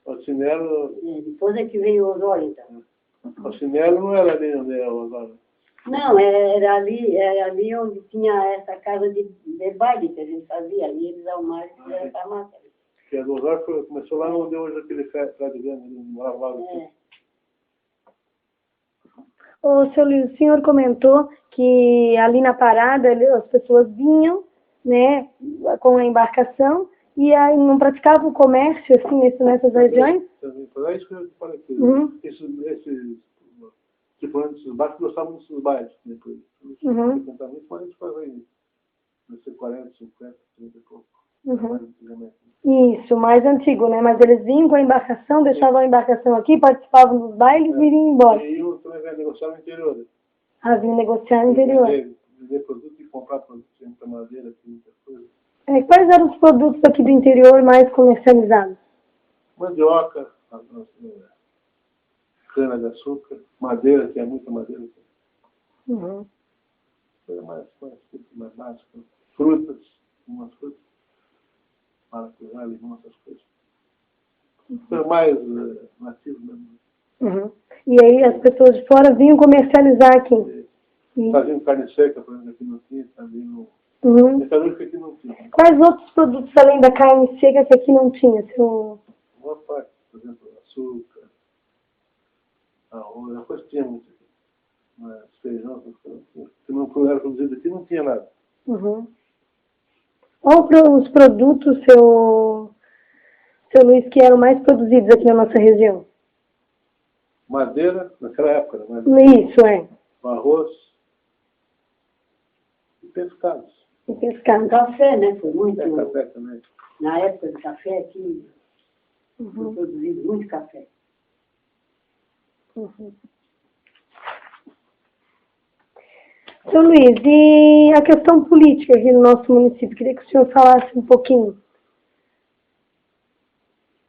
o Cinelo... Depois é que veio o Osório, então. O Cinelo não era ali onde é o Osório. Não, era ali onde tinha essa casa de baile que a gente fazia. Ali eles arrumaram e fizeram a farmácia. Que a do Osório começou lá onde hoje aquele prédio grande, ele morava lá. O seu Luiz, o senhor comentou que ali na parada as pessoas vinham, né, com a embarcação e aí não praticavam o comércio assim nessas regiões? É isso que eu falei. Uhum. Esses tripulantes dos barcos gostavam desses bailes. Né? Uhum. Mas eles fazem isso 40, 50, 30 e pouco. Uhum. Isso, mais antigo, né? Mas eles vinham com a embarcação, deixavam a embarcação aqui, participavam dos bailes e iriam embora. E iam também negociar no interior. Vinham negociar no interior. Vender produtos e comprar produtos, muita madeira, muita coisa. Quais eram os produtos aqui do interior mais comercializados? Mandioca, cana-de-açúcar, madeira, que é muita madeira. Uhum. Coisa mais básica. Frutas, umas frutas. Maracujá, limão, essas coisas. Coisa mais nativa mesmo. Uhum. E aí as pessoas de fora vinham comercializar aqui? Faziam carne seca, por exemplo, aqui não tinha, também Uhum. mercadoria que aqui não tinha. Quais outros produtos além da carne seca que aqui não tinha? Boa parte, por exemplo, açúcar, arroz, depois tinha muito aqui. Mas feijão, que não era produzido aqui, não tinha nada. Uhum. Qual os produtos, seu Luiz, que eram mais produzidos aqui na nossa região? Madeira, naquela época, né? Isso, é. Arroz e pescados. E pescado. Café, né? Foi muito. Café também. Na época do café aqui, foi Uhum. produzido muito café. Uhum. Seu Luiz, e a questão política aqui no nosso município? Queria que o senhor falasse um pouquinho.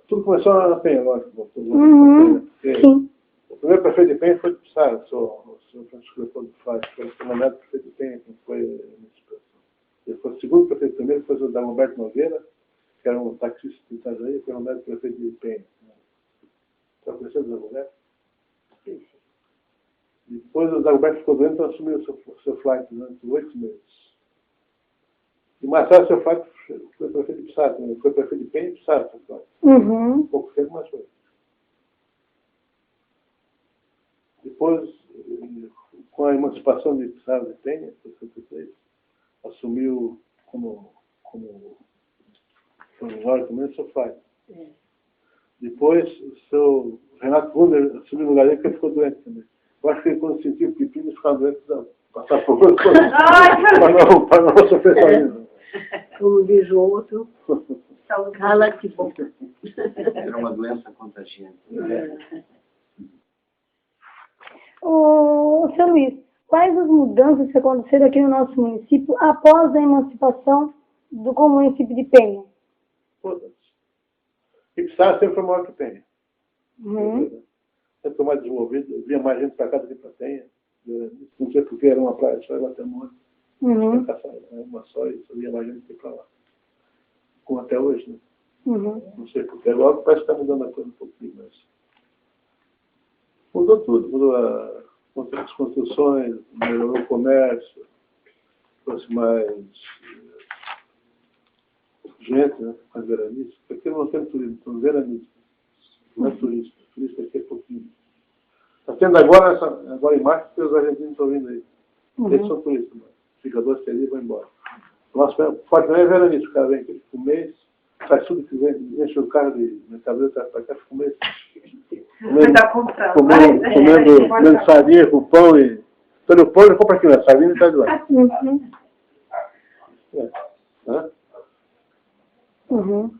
Tudo começou na Penha, lógico. Uhum. Sim. O primeiro prefeito de Penha foi de Pissarra, o senhor Francisco Leopoldo Flávio, foi o nomeado prefeito de Penha, que foi a situação. Ele foi o segundo prefeito, primeiro foi o Dagoberto Nogueira, que era um taxista de Itajaí, foi o nomeado prefeito de Penha. Você conheceu o Dagoberto? Sim. Depois o Dagoberto ficou doente, então assumiu o seu flight durante 8 meses. E mais tarde o seu flight foi prefeito de Pissarra, foi prefeito de Penha e Pissarra, seu flight. Uhum. Um pouco tempo, mas foi. Depois, com a emancipação de Pissarra de Penha, em 63, assumiu como provisório também o seu pai. Depois, o seu Renato Wunder assumiu o lugar dele porque ele ficou doente também. Eu acho que ele, quando sentiu o pepino, ficava doente, passar por outro para não sofrer sozinho. Como diz o outro, cala que bom. Era uma doença contagiante. Seu Luiz, quais as mudanças que aconteceram aqui no nosso município após a emancipação do município de Penha? Todas. E Pissarra sempre foi maior que Penha. Uhum. Sempre foi mais desenvolvido, vinha mais gente para cá do que para Penha. Não sei porque era uma praia só, era até muito. Uhum. Uma só e só vinha mais gente que para lá. Como até hoje, né? Uhum. Não sei porque. Agora parece que está mudando a coisa um pouquinho, mas mudou tudo. Mudou as construções, melhorou o comércio, trouxe mais gente, né? Mais veranistas. Aqui não tem turismo, são veranistas. Não é turista. Turista aqui é pouquinho. Está tendo agora em março, porque os argentinos estão vindo aí. Eles são turistas, mas fica 2, 3 dias e vão embora. O nosso forte não é veranista, o cara vem aqui, fica um mês, faz tudo que vem, enche o carro de mercadoria, traz para cá, fica um mês. Comendo sardinha com pão e... Pelo pão ele compra aqui, né? Sardinha e sai de lá. Uhum. Uhum.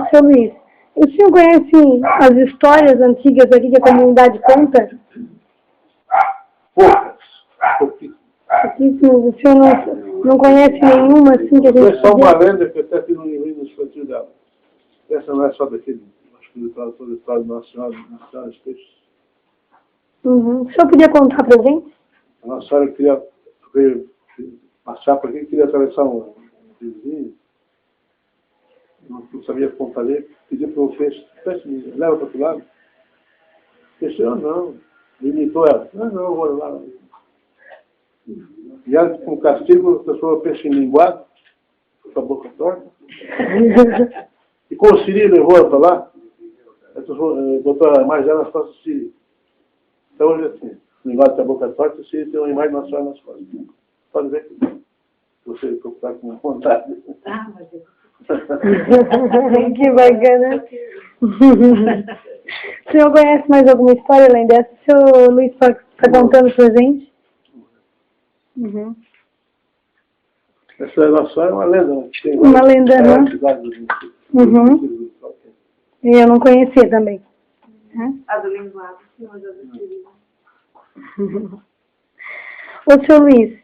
Seu Luiz, o senhor conhece as histórias antigas aqui que a comunidade conta? Poucas. Pouquíssimas. Pouquíssimas. O senhor não conhece nenhuma assim que a gente... É só uma lenda que eu até fiz um livro infantil dela. Essa não é só daquele, acho que ele fala toda a história do Nossa Senhora dos Peixes. Uhum. O senhor podia contar pra gente? A Nossa Senhora queria passar por aqui, queria atravessar um vizinho. Não sabia contar ali, pediu para o peixe, leva para outro lado. O peixe, não. Limitou ela. Não, eu vou lá. E ela, com castigo, transformou o peixe em linguado, com a boca torta. E com o Siri levou para lá, botou a imagem dela nas costas do Siri. Então hoje assim, o linguado com a boca torta, o Siri tem uma imagem Nossa Senhora nas costas. Pode ver que você procurar com vontade. Ah, mas eu... Que bacana. O senhor conhece mais alguma história além dessa? O senhor Luiz está contando pra gente? Uhum. Essa Nossa Senhora é uma lenda. Uma lenda, né? Uhum. Eu não conhecia também. A do linguado, sim, mas a do querido. Ô, senhor Luiz,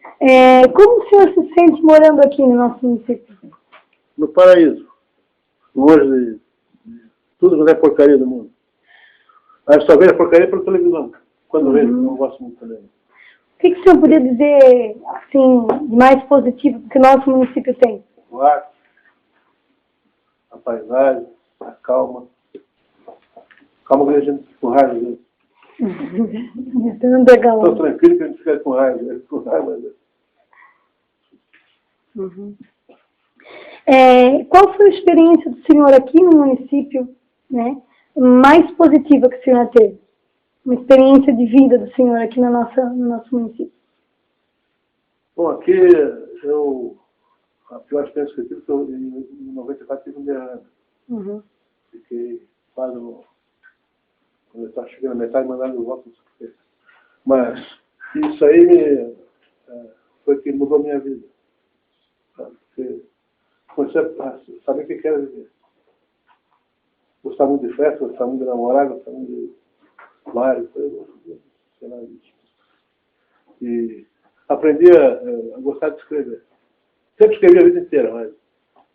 como o senhor se sente morando aqui no nosso município? No paraíso. Longe de tudo que é porcaria do mundo. Aí eu só vejo a porcaria pela televisão. Quando vejo, não gosto muito também. O que o senhor podia dizer, assim, de mais positivo que o nosso município tem? O ar, a paisagem, a calma. Calma que a gente fica com raiva dele. Estou tranquilo que a gente fica com raiva. Com raiva dele. Uhum. Qual foi a experiência do senhor aqui no município, né, mais positiva que o senhor teve? Uma experiência de vida do senhor aqui no nosso município? Bom, aqui a pior experiência que eu tive foi em 94 tive um derrame. Uhum. Fiquei quase quando eu estava chegando na metade, mandando de volta. Mas isso aí foi que mudou a minha vida. Porque comecei a saber o que era viver. Gostar muito de festa, gostar muito de namorar, gostar muito de bares, sei lá disso. E aprendi a gostar de escrever. Sempre escrevi a vida inteira, mas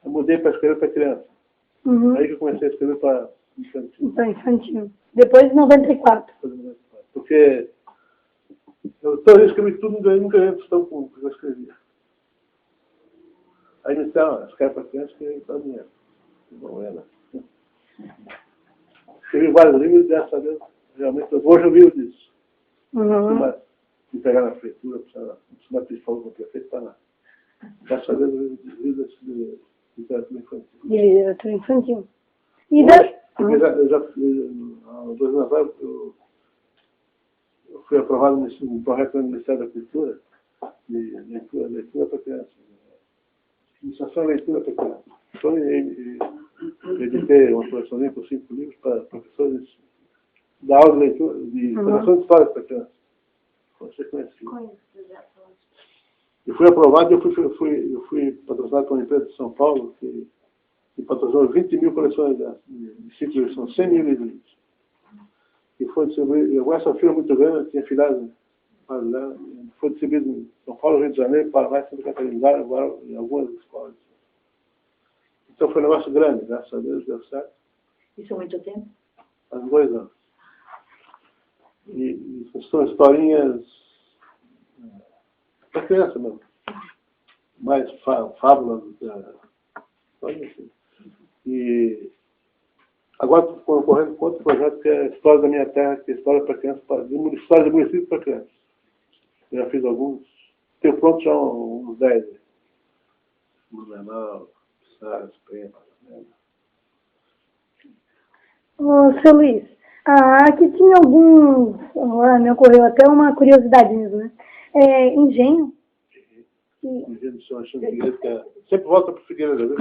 eu mudei para escrever para criança. Uhum. Aí que eu comecei a escrever para infantil. Para infantil. Depois de 94. Porque eu escrevi tudo, nunca ganhei questão com o que eu escrevia. Aí me disseram, escreve para criança que para dinheiro. Não era. Escrevi vários livros e dessa vez, realmente, hoje eu vivo disso. Uhum. Mas me pegar na prefeitura, não precisa falou com o prefeito para nada. Dessa vez eu vivo de literatura infantil. De literatura infantil. E eu já há 2 anos atrás, eu fui aprovado num projeto do Ministério da Cultura de leitura para crianças. Iniciação e leitura para crianças. Então, eu editei uma coleçãozinha com 5 livros para professores da aula de leitura, de coleção de histórias para crianças. Você conhece? Eu fui aprovado e eu fui patrocinado por uma empresa de São Paulo que patrocinou 20 mil coleções de 5 livros, são 100 mil livros. E foi distribuído, essa firma muito grande, tinha filiais, foi distribuído em São Paulo, Rio de Janeiro, Paraná, Santa Catarina, agora em algumas escolas. Então foi um negócio grande, graças a Deus, deu certo. Isso há muito tempo? Há 2 anos. E são historinhas para criança mesmo. Mais fábulas, histórias assim. E agora estou concorrendo com outro projeto que é a História da Minha Terra, que é História para Crianças, História de município para crianças. Eu já fiz alguns, tenho pronto já uns 10. Blumenau, Pissarras, Prema, Ô, seu Luiz, aqui tinha alguns, me ocorreu até uma curiosidade mesmo, né? Engenho. Engenho do Senhor Alexandre Figueiredo, que sempre volta para o Figueiredo, viu?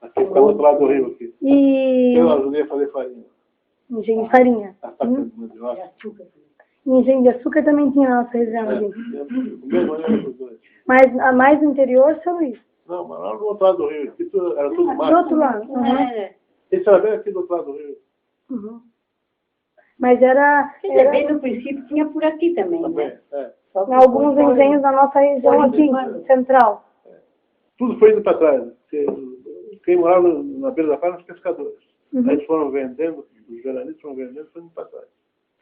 Aqui está do outro lado do rio. Aqui. Eu ajudei a fazer farinha. Engenho de farinha. Engenho de açúcar também tinha na nossa região. O mesmo ano dos dois. Mas a mais interior, seu Luiz? Não, mas lá do outro lado do rio. Aqui era tudo mato. Do outro lado. Uhum. Esse era bem aqui do outro lado do rio. Uhum. Mas era Bem no princípio tinha por aqui também, né? Só que alguns foi- engenhos da nossa região foi aqui, mudando. central. Tudo foi indo para trás. Né? Quem morava na beira da praia eram os pescadores. Uhum. Aí eles foram vendendo, os veranistas foram vendendo, foi indo para trás.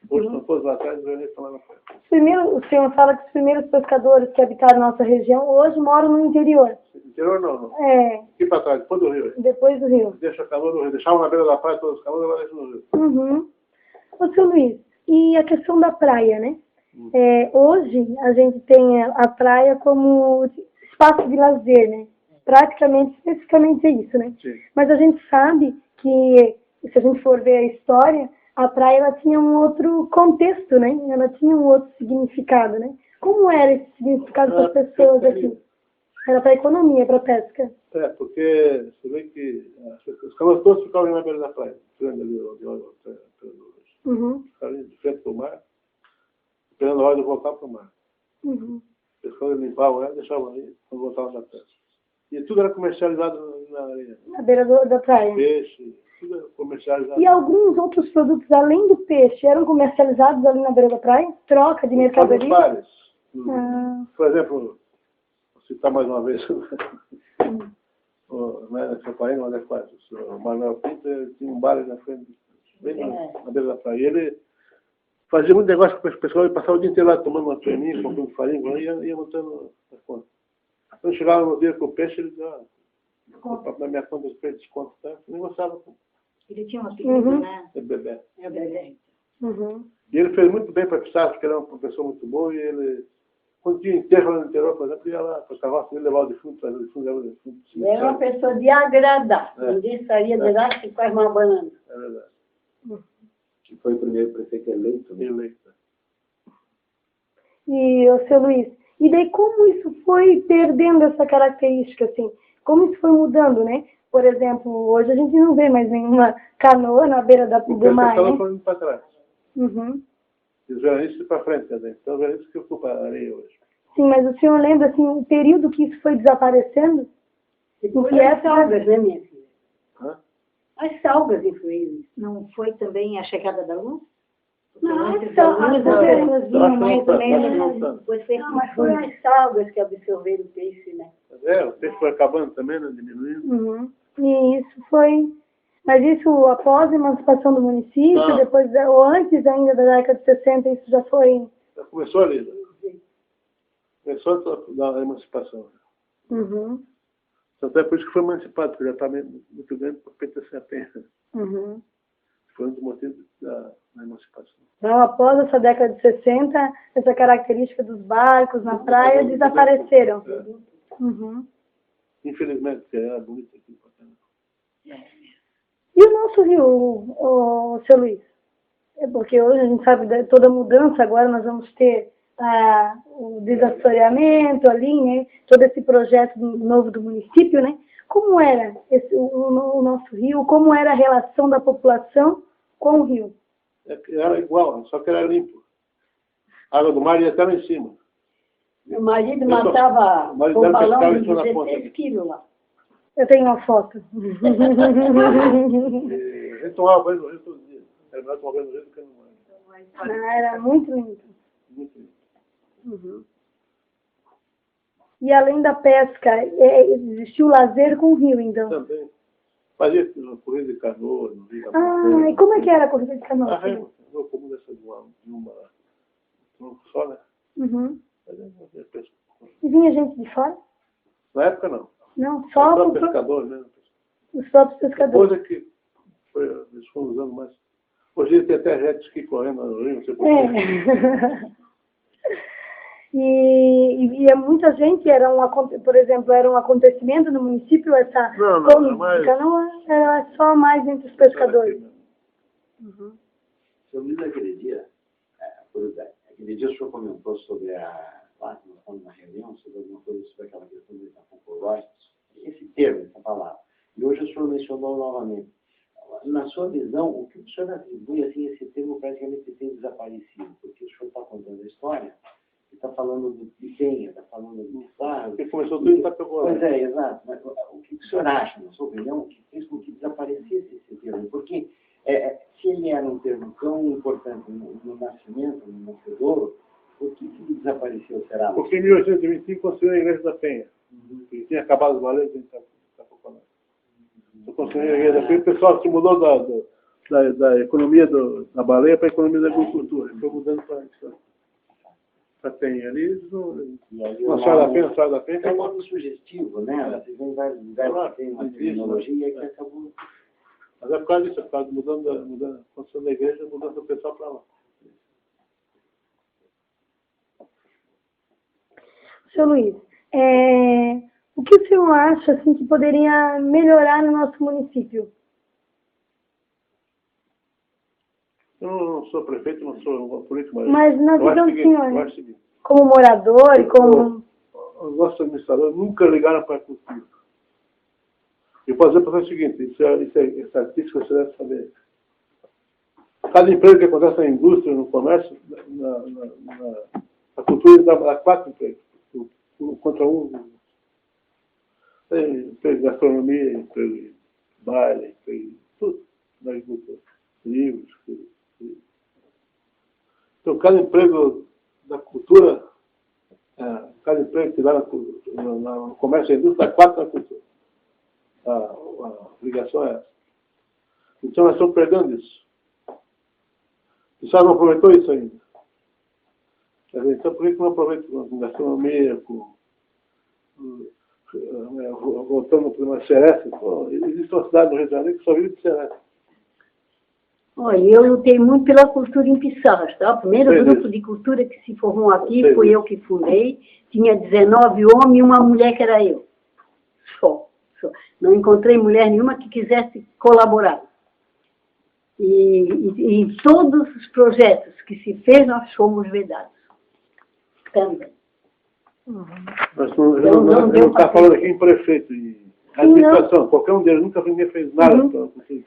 Hoje estão todos lá atrás, os veranistas estão lá na frente. O senhor fala que os primeiros pescadores que habitaram nossa região hoje moram no interior. Interior não. É, Aqui para trás, depois do rio. depois do rio. Deixa calor no rio. Deixavam na beira da praia todos os calores, agora deixam no rio. Uhum. Ô, seu Luiz, e a questão da praia, né? Hoje a gente tem a praia como espaço de lazer, né? Praticamente, especificamente é isso, né? Sim. Mas a gente sabe que, se a gente for ver a história, a praia ela tinha um outro contexto, né? Ela tinha um outro significado, né? Como era esse significado para as pessoas aqui? Era para a economia, para a pesca. Porque você vê que os canoas todos ficavam na beira da praia. Ficaram ali de frente para o mar, esperando a hora de voltar para o mar. Uhum. Eles quando limpavam ela, deixavam ali, quando voltavam da pesca. E tudo era comercializado na areia. Na beira da praia. Peixe, tudo era comercializado. E alguns outros produtos, além do peixe, eram comercializados ali na beira da praia? Troca de mercadoria? Vários. Ah. Por exemplo, vou citar mais uma vez, na Chapaína, onde é quase, o Manuel Pinto, ele tinha um bar ali na frente, bem na beira da praia. E ele fazia muito negócio com o pessoal e passava o dia inteiro lá tomando uma treminha, comprando farinha, ia montando as contas. Quando chegava no dia com o peixe, ele dizia, na minha conta de peixe desconto tanto, eu negociava com Ele tinha uma pequena, né? o bebê. É verdade. Uhum. E ele fez muito bem para Pissarro, porque ele era uma pessoa muito boa, e ele, quando tinha enterro lá no interior, por exemplo, ia lá para o cavalo, ele levava o defunto, trazia o defunto, levava o defunto. Era uma pessoa de agradar. Ninguém saía de lá que faz uma banana. É verdade. Que foi o primeiro prefeito eleito. Né? Eleito. E, ô, seu Luiz, e daí como isso foi perdendo essa característica, assim? Como isso foi mudando, né? Por exemplo, hoje a gente não vê mais nenhuma canoa na beira do mar, Os né? foram indo para trás. Uhum. E os veranistas para frente, quer dizer. Então, os veranistas que ocupam a areia hoje. Sim, mas o senhor lembra, assim, o período que isso foi desaparecendo? Depois que as salgas, né, minha filha? Hã? As salgas influíram. Não foi também a chegada da luz? Não, Antes as da salgas, luz, as pessoas Tá vinham mais ou menos. voltando. Depois foi Não, mas foram as salgas que absorveram o peixe, né? O peixe foi acabando também, né? Diminuindo. Uhum. E isso foi... Mas isso após a emancipação do município, Não. depois, ou antes ainda da década de 60, isso já foi... Já começou ali. Né? Começou a emancipação. Uhum. Tanto é por isso que foi emancipado, porque já estava muito grande para o PTC Penha. Uhum. Foi um dos motivos da emancipação. Então, após essa década de 60, essa característica dos barcos na praia desapareceram. Uhum. Infelizmente, porque era bonito aqui. E o nosso rio, o seu Luiz? É porque hoje a gente sabe de toda mudança, agora nós vamos ter o desassoreamento ali, né? Todo esse projeto novo do município, né? Como era o nosso rio? Como era a relação da população com o rio? Era igual, só que era limpo. A água do mar ia até lá em cima. Meu marido matava o marido com dela balão pescava de em cima da ponta. 16 quilos lá. Eu tenho uma foto. E a gente tomava banho no rio todo dia. Era melhor tomar banho no rio do que no mar. Era muito lindo. Muito limpo. Uhum. E além da pesca, existiu lazer com o rio, então? Também. Fazia corrida de canoa no rio. E como é que era a corrida de canoa? A remo, comum dessa de uma tronco só, né? Uhum. Fazia pesca. E vinha gente de fora? Na época não. Não, Só só o pescador, né? os próprios pescadores. Depois é que eles foram usando mais. Hoje em dia tem até jet ski correndo no rio, não sei porquê. E muita gente, por exemplo, era um acontecimento no município, essa corrida de canoa era só mais entre os pescadores. Seu Luiz, aquele dia, o senhor comentou sobre lá nós estamos na reunião, sobre alguma coisa sobre aquela questão do Itapucoró, esse termo, essa palavra. E hoje o senhor mencionou novamente. Na sua visão, o que o senhor atribui, assim, esse termo praticamente tem desaparecido? Porque o senhor está contando a história, está falando de Penha, está falando do Estado. Porque começou tudo em Itapucoró. Pois é, exato. Mas o que o senhor acha, na sua opinião, que fez com que desaparecesse esse termo? Porque se ele era um termo tão importante no nascimento, no nascedouro, por que desapareceu, será? Porque em 1825 construiu a Igreja da Penha. E tinha acabado os baleiros em Itapoconé. Então construiu a Igreja da Penha, o pessoal se mudou da economia da baleia para a economia da agricultura. Foi mudando para Penha. Ali eles não saiu da Penha. É um nome sugestivo, né? Você vem em vários lugares que tem uma terminologia que acabou. Mas é por causa disso, é por causa mudando, construção da igreja, mudando o pessoal para lá. Seu Luiz, o que o senhor acha assim, que poderia melhorar no nosso município? Eu não sou prefeito, não sou político, mas na visão do senhor, né? Como morador e como... Os nossos administradores nunca ligaram para a cultura. Eu posso dizer para você o seguinte, isso é estatística, você deve saber. Cada emprego que acontece na indústria, no comércio, na cultura dá 4 empregos. Contra um. Tem emprego de gastronomia, emprego de baile, emprego de tudo. Na agricultura. Livros. Então, cada emprego da cultura, cada emprego que dá no comércio e na indústria, dá 4 na cultura. A ligação é essa. Então, nós estamos perdendo isso. O senhor não aproveitou isso ainda. Então, por que não aproveita com gastronomia, voltando para uma seresta? Existe uma cidade no Rio de Janeiro que só vive de seresta. Olha, eu lutei muito pela cultura em Pissarras, tá? O primeiro grupo de cultura que se formou aqui foi eu que fundei. Tinha 19 homens e uma mulher que era eu. Só. Não encontrei mulher nenhuma que quisesse colaborar. E todos os projetos que se fez, nós fomos vedados. Também. Mas não está falando aqui em prefeito, em administração. Qualquer um deles nunca ninguém fez nada.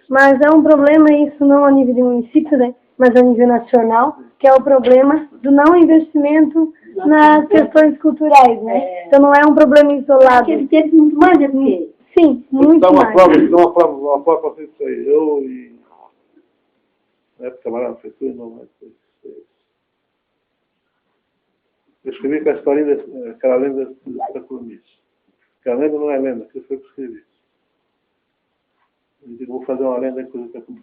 Mas é um problema isso não a nível de município, né? Mas a nível nacional, que é o problema do não investimento nas questões culturais, né? Então não é um problema isolado. Porque ele teve muito mais do que... Sim, muito mais. Vou dar uma prova para vocês isso aí. Eu e... Na época trabalhava na prefeitura, não mais. Eu escrevi com a historinha, aquela lenda dos Tacurumis. Aquela lenda não é lenda, que foi que eu escrevi. Eu digo, vou fazer uma lenda com os Tacurumis.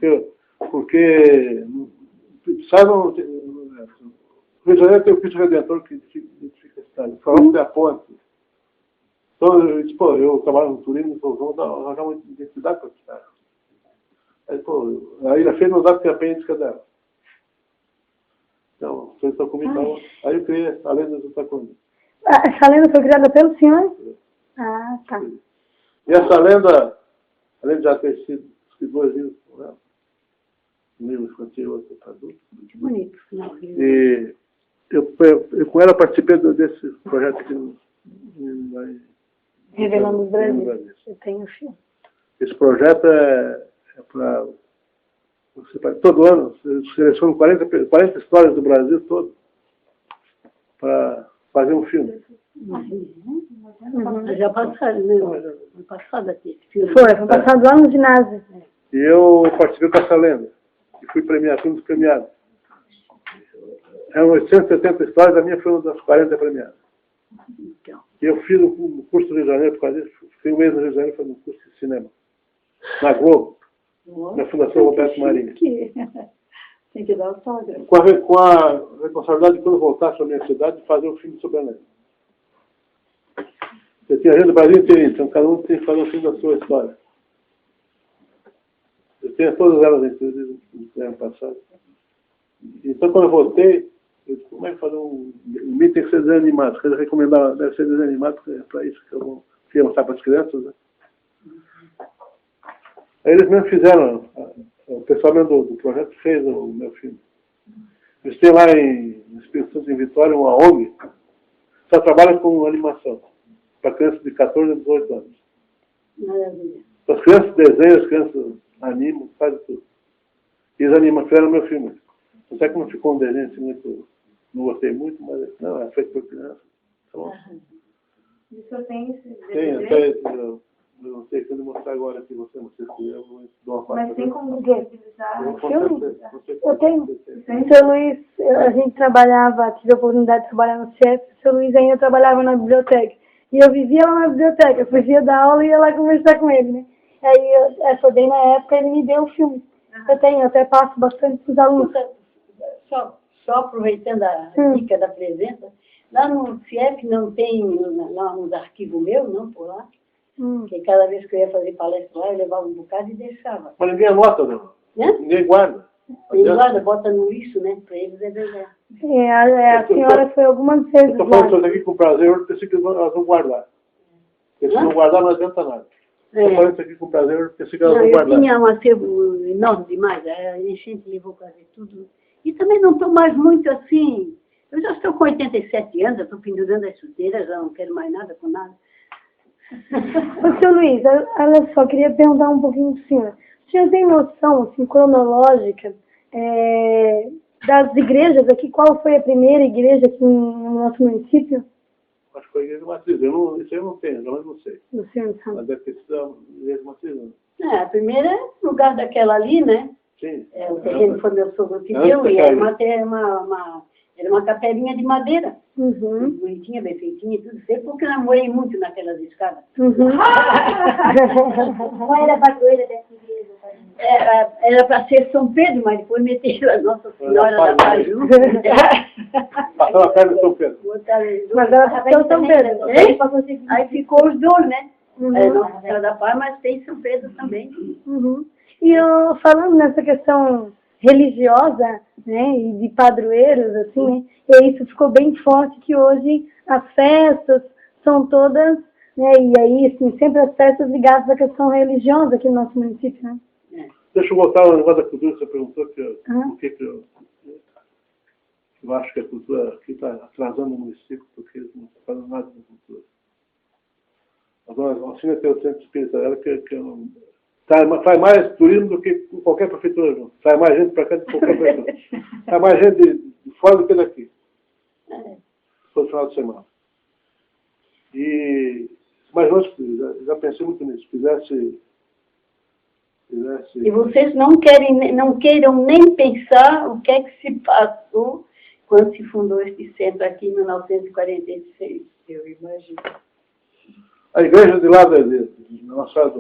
Porque saibam, o Rio de Janeiro tem o Cristo Redentor que identifica a cidade. Falamos que é a ponte. Então, eu disse, eu trabalho no turismo, então vamos arranjar uma identidade para a cidade. Aí, a Ilha Feia não dá porque a Penha é dela. Então, vocês estão comigo, então, aí eu criei a lenda do Tacurumis. Essa lenda foi criada pelo senhor? Ah, tá. E essa lenda, além de já ter sido escrito 2 livros com ela, um livro infantil e outro para adulto. Muito bonito. E eu com ela participei desse projeto aqui Revelando os Brasil. Eu tenho o filme. Esse projeto é para... Todo ano, selecionam 40 histórias do Brasil todo para fazer um filme. Já passaram, né? Foi passado aqui. Foi passado lá no ginásio. E eu participei com essa lenda. E fui premiado, fui um dos premiados. Eram 870 histórias, a minha foi uma das 40 premiadas. E eu fiz um curso no Rio de Janeiro por causa disso. Fiquei um mês no Rio de Janeiro fazendo um curso de cinema. Na Globo. Na Fundação Roberto Marinho. Tem que dar autógrafo. Com a responsabilidade de quando eu voltasse para a minha cidade, fazer um filme sobre a lenda. Eu tinha gente do Brasil inteiro, então cada um tem que fazer um filme da sua história. Eu tenho todas elas inclusive no ano passado. Então quando eu voltei, eu disse, como é que fazer um mito tem que ser desenho animado? Quer recomendar, deve ser desenho animado, porque é para isso que eu queria mostrar para as crianças, né? Aí eles mesmo fizeram, o pessoal mesmo do projeto fez o meu filme. Eles têm lá no Espírito Santo, em Vitória, uma ONG, só trabalha com animação, para crianças de 14 a 18 anos. Maravilha. As crianças desenham, as crianças animam, fazem tudo. E eles fizeram o meu filme. Não sei que não ficou um desenho assim muito, não gostei muito, mas não, é feito por criança. Tá bom? E o senhor tem esse Tem, Eu não sei, quando eu mostrar agora que você escolheu, eu vou dar uma parte. Mas tem como utilizar. Eu tenho. O seu Luiz, a gente trabalhava, tive a oportunidade de trabalhar no CIEP, o seu Luiz ainda trabalhava na biblioteca. E eu vivia lá na biblioteca, eu fugia da aula e ia lá conversar com ele, né? Aí foi bem na época, ele me deu o filme. Eu até passo bastante para os alunos. Só aproveitando a dica da presença, lá no CIEP não tem, lá nos arquivos meus, não, por lá, porque cada vez que eu ia fazer palestra lá, eu levava um bocado e deixava. Mas ninguém anota, não. Ninguém guarda. Ninguém guarda, bota no lixo, né? Para eles é verdade. A senhora foi algumas vezes lá. Eu estou falando isso aqui com prazer, eu pensei que elas vão guardar. Porque se não guardar, não adianta nada. Estou falando isso aqui com prazer, eu pensei que elas vão guardar. Eu tinha um acervo enorme demais, a enchente levou quase tudo. E também não estou mais muito assim. Eu já estou com 87 anos, eu estou pendurando as chuteiras, já não quero mais nada com nada. Ô, seu Luiz, olha só, queria perguntar um pouquinho do senhor. O senhor tem noção, assim, cronológica, das igrejas aqui? Qual foi a primeira igreja aqui no nosso município? Acho que foi a igreja matriz. Isso eu não tenho, não sei. O senhor não sabe. Mas deve ter sido a igreja matriz. A primeira é o lugar daquela ali, né? Sim. O terreno foi meu sogro que deu e era uma capelinha de madeira. Bonitinha, bem feitinha e tudo. Sei porque eu namorei muito naquelas escadas. Qual era a padroeira dessa igreja? Era para ser São Pedro, mas depois meteram a Nossa Senhora da Paz junto. Passou a perna de São Pedro. Mas ela ficou São Pedro. Aí ficou os dois, né? Nossa Senhora da Paz, mas tem São Pedro também. E falando nessa questão religiosa, né, e de padroeiros, assim, né, e isso ficou bem forte que hoje as festas são todas, né, e aí, assim, sempre as festas ligadas à questão religiosa aqui no nosso município, né? Deixa eu voltar ao negócio da cultura que você perguntou, por que eu acho que a cultura aqui está atrasando o município, porque eles não estão fazendo nada com a cultura. Agora, a Alcina tem o centro espírita dela que faz mais turismo do que qualquer prefeitura junto. Sai mais gente para cá do que qualquer prefeitura. Sai mais gente de fora do que daqui. Todo final de semana. Mas nós já pensei muito nisso. Fizesse... E vocês não queiram nem pensar o que é que se passou quando se fundou este centro aqui em 1946. Eu imagino. A igreja de lá na nossa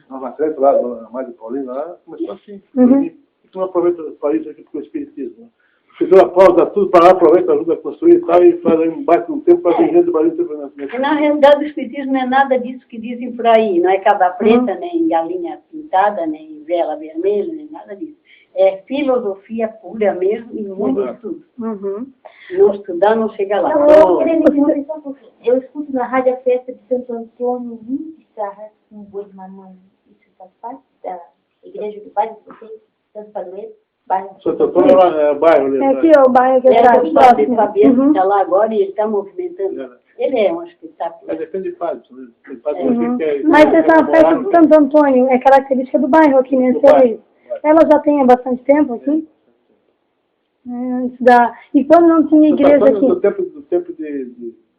Nova Atleta, lá da Mário Paulina, lá começou assim. E tu não aproveita para isso aqui com o espiritismo. Né? A prefeitura pausa tudo para lá, aproveita, ajuda a construir e tal, e faz aí um baita um tempo para ter gente do Brasil. Na realidade, o espiritismo não é nada disso que dizem por aí. Não é cabra preta, nem galinha pintada, nem vela vermelha, nem nada disso. É filosofia pura mesmo e muito estudo. Não estudar, não chega lá. Eu escuto na rádio a festa de Santo Antônio 20 sarras com boi de mamãe. Isso faz parte da igreja do bairro de vocês? Santo Padroeiro? Santo Antônio é o bairro ali. Aqui é o bairro que é o padre Fabiano, está lá agora e ele está movimentando. Ele é um espetáculo. Depende de padre. Mas essa festa de Santo Antônio é característica do bairro aqui, né? Ela já tem há bastante tempo aqui? E quando não tinha igreja aqui? Do tempo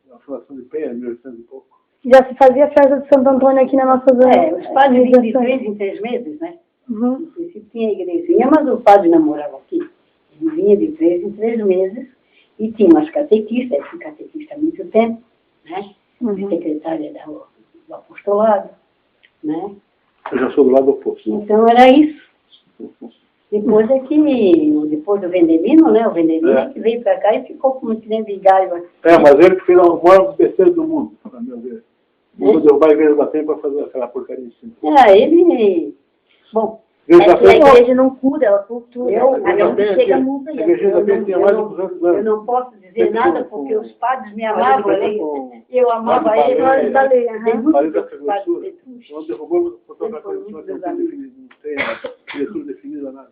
da fundação de Penha, 1800 e pouco. Já se fazia festa de Santo Antônio aqui na nossa zona. Os padres vinham de 3 em 3 meses, né? No princípio tinha igreja, mas o padre namorava aqui. Ele vinha de 3 em 3 meses e tinha umas catequistas, eu fui catequista há muito tempo, né? Secretária do apostolado, né? Eu já sou do lado oposto. Então era isso. Depois depois do Vendemino, né? O Vendemino é que veio para cá e ficou como que nem vigário aqui. Mas ele que fez a maior besteira do mundo, para meu ver. Vou derrubar a igreja da Penha para fazer aquela porcaria em cima. Ele... Bom, a igreja não cura, ela cultura. Chega muito aí. Eu não posso dizer nada porque os padres me amavam. Eu amava ele. Não derrubou, não tem diretura definida, nada.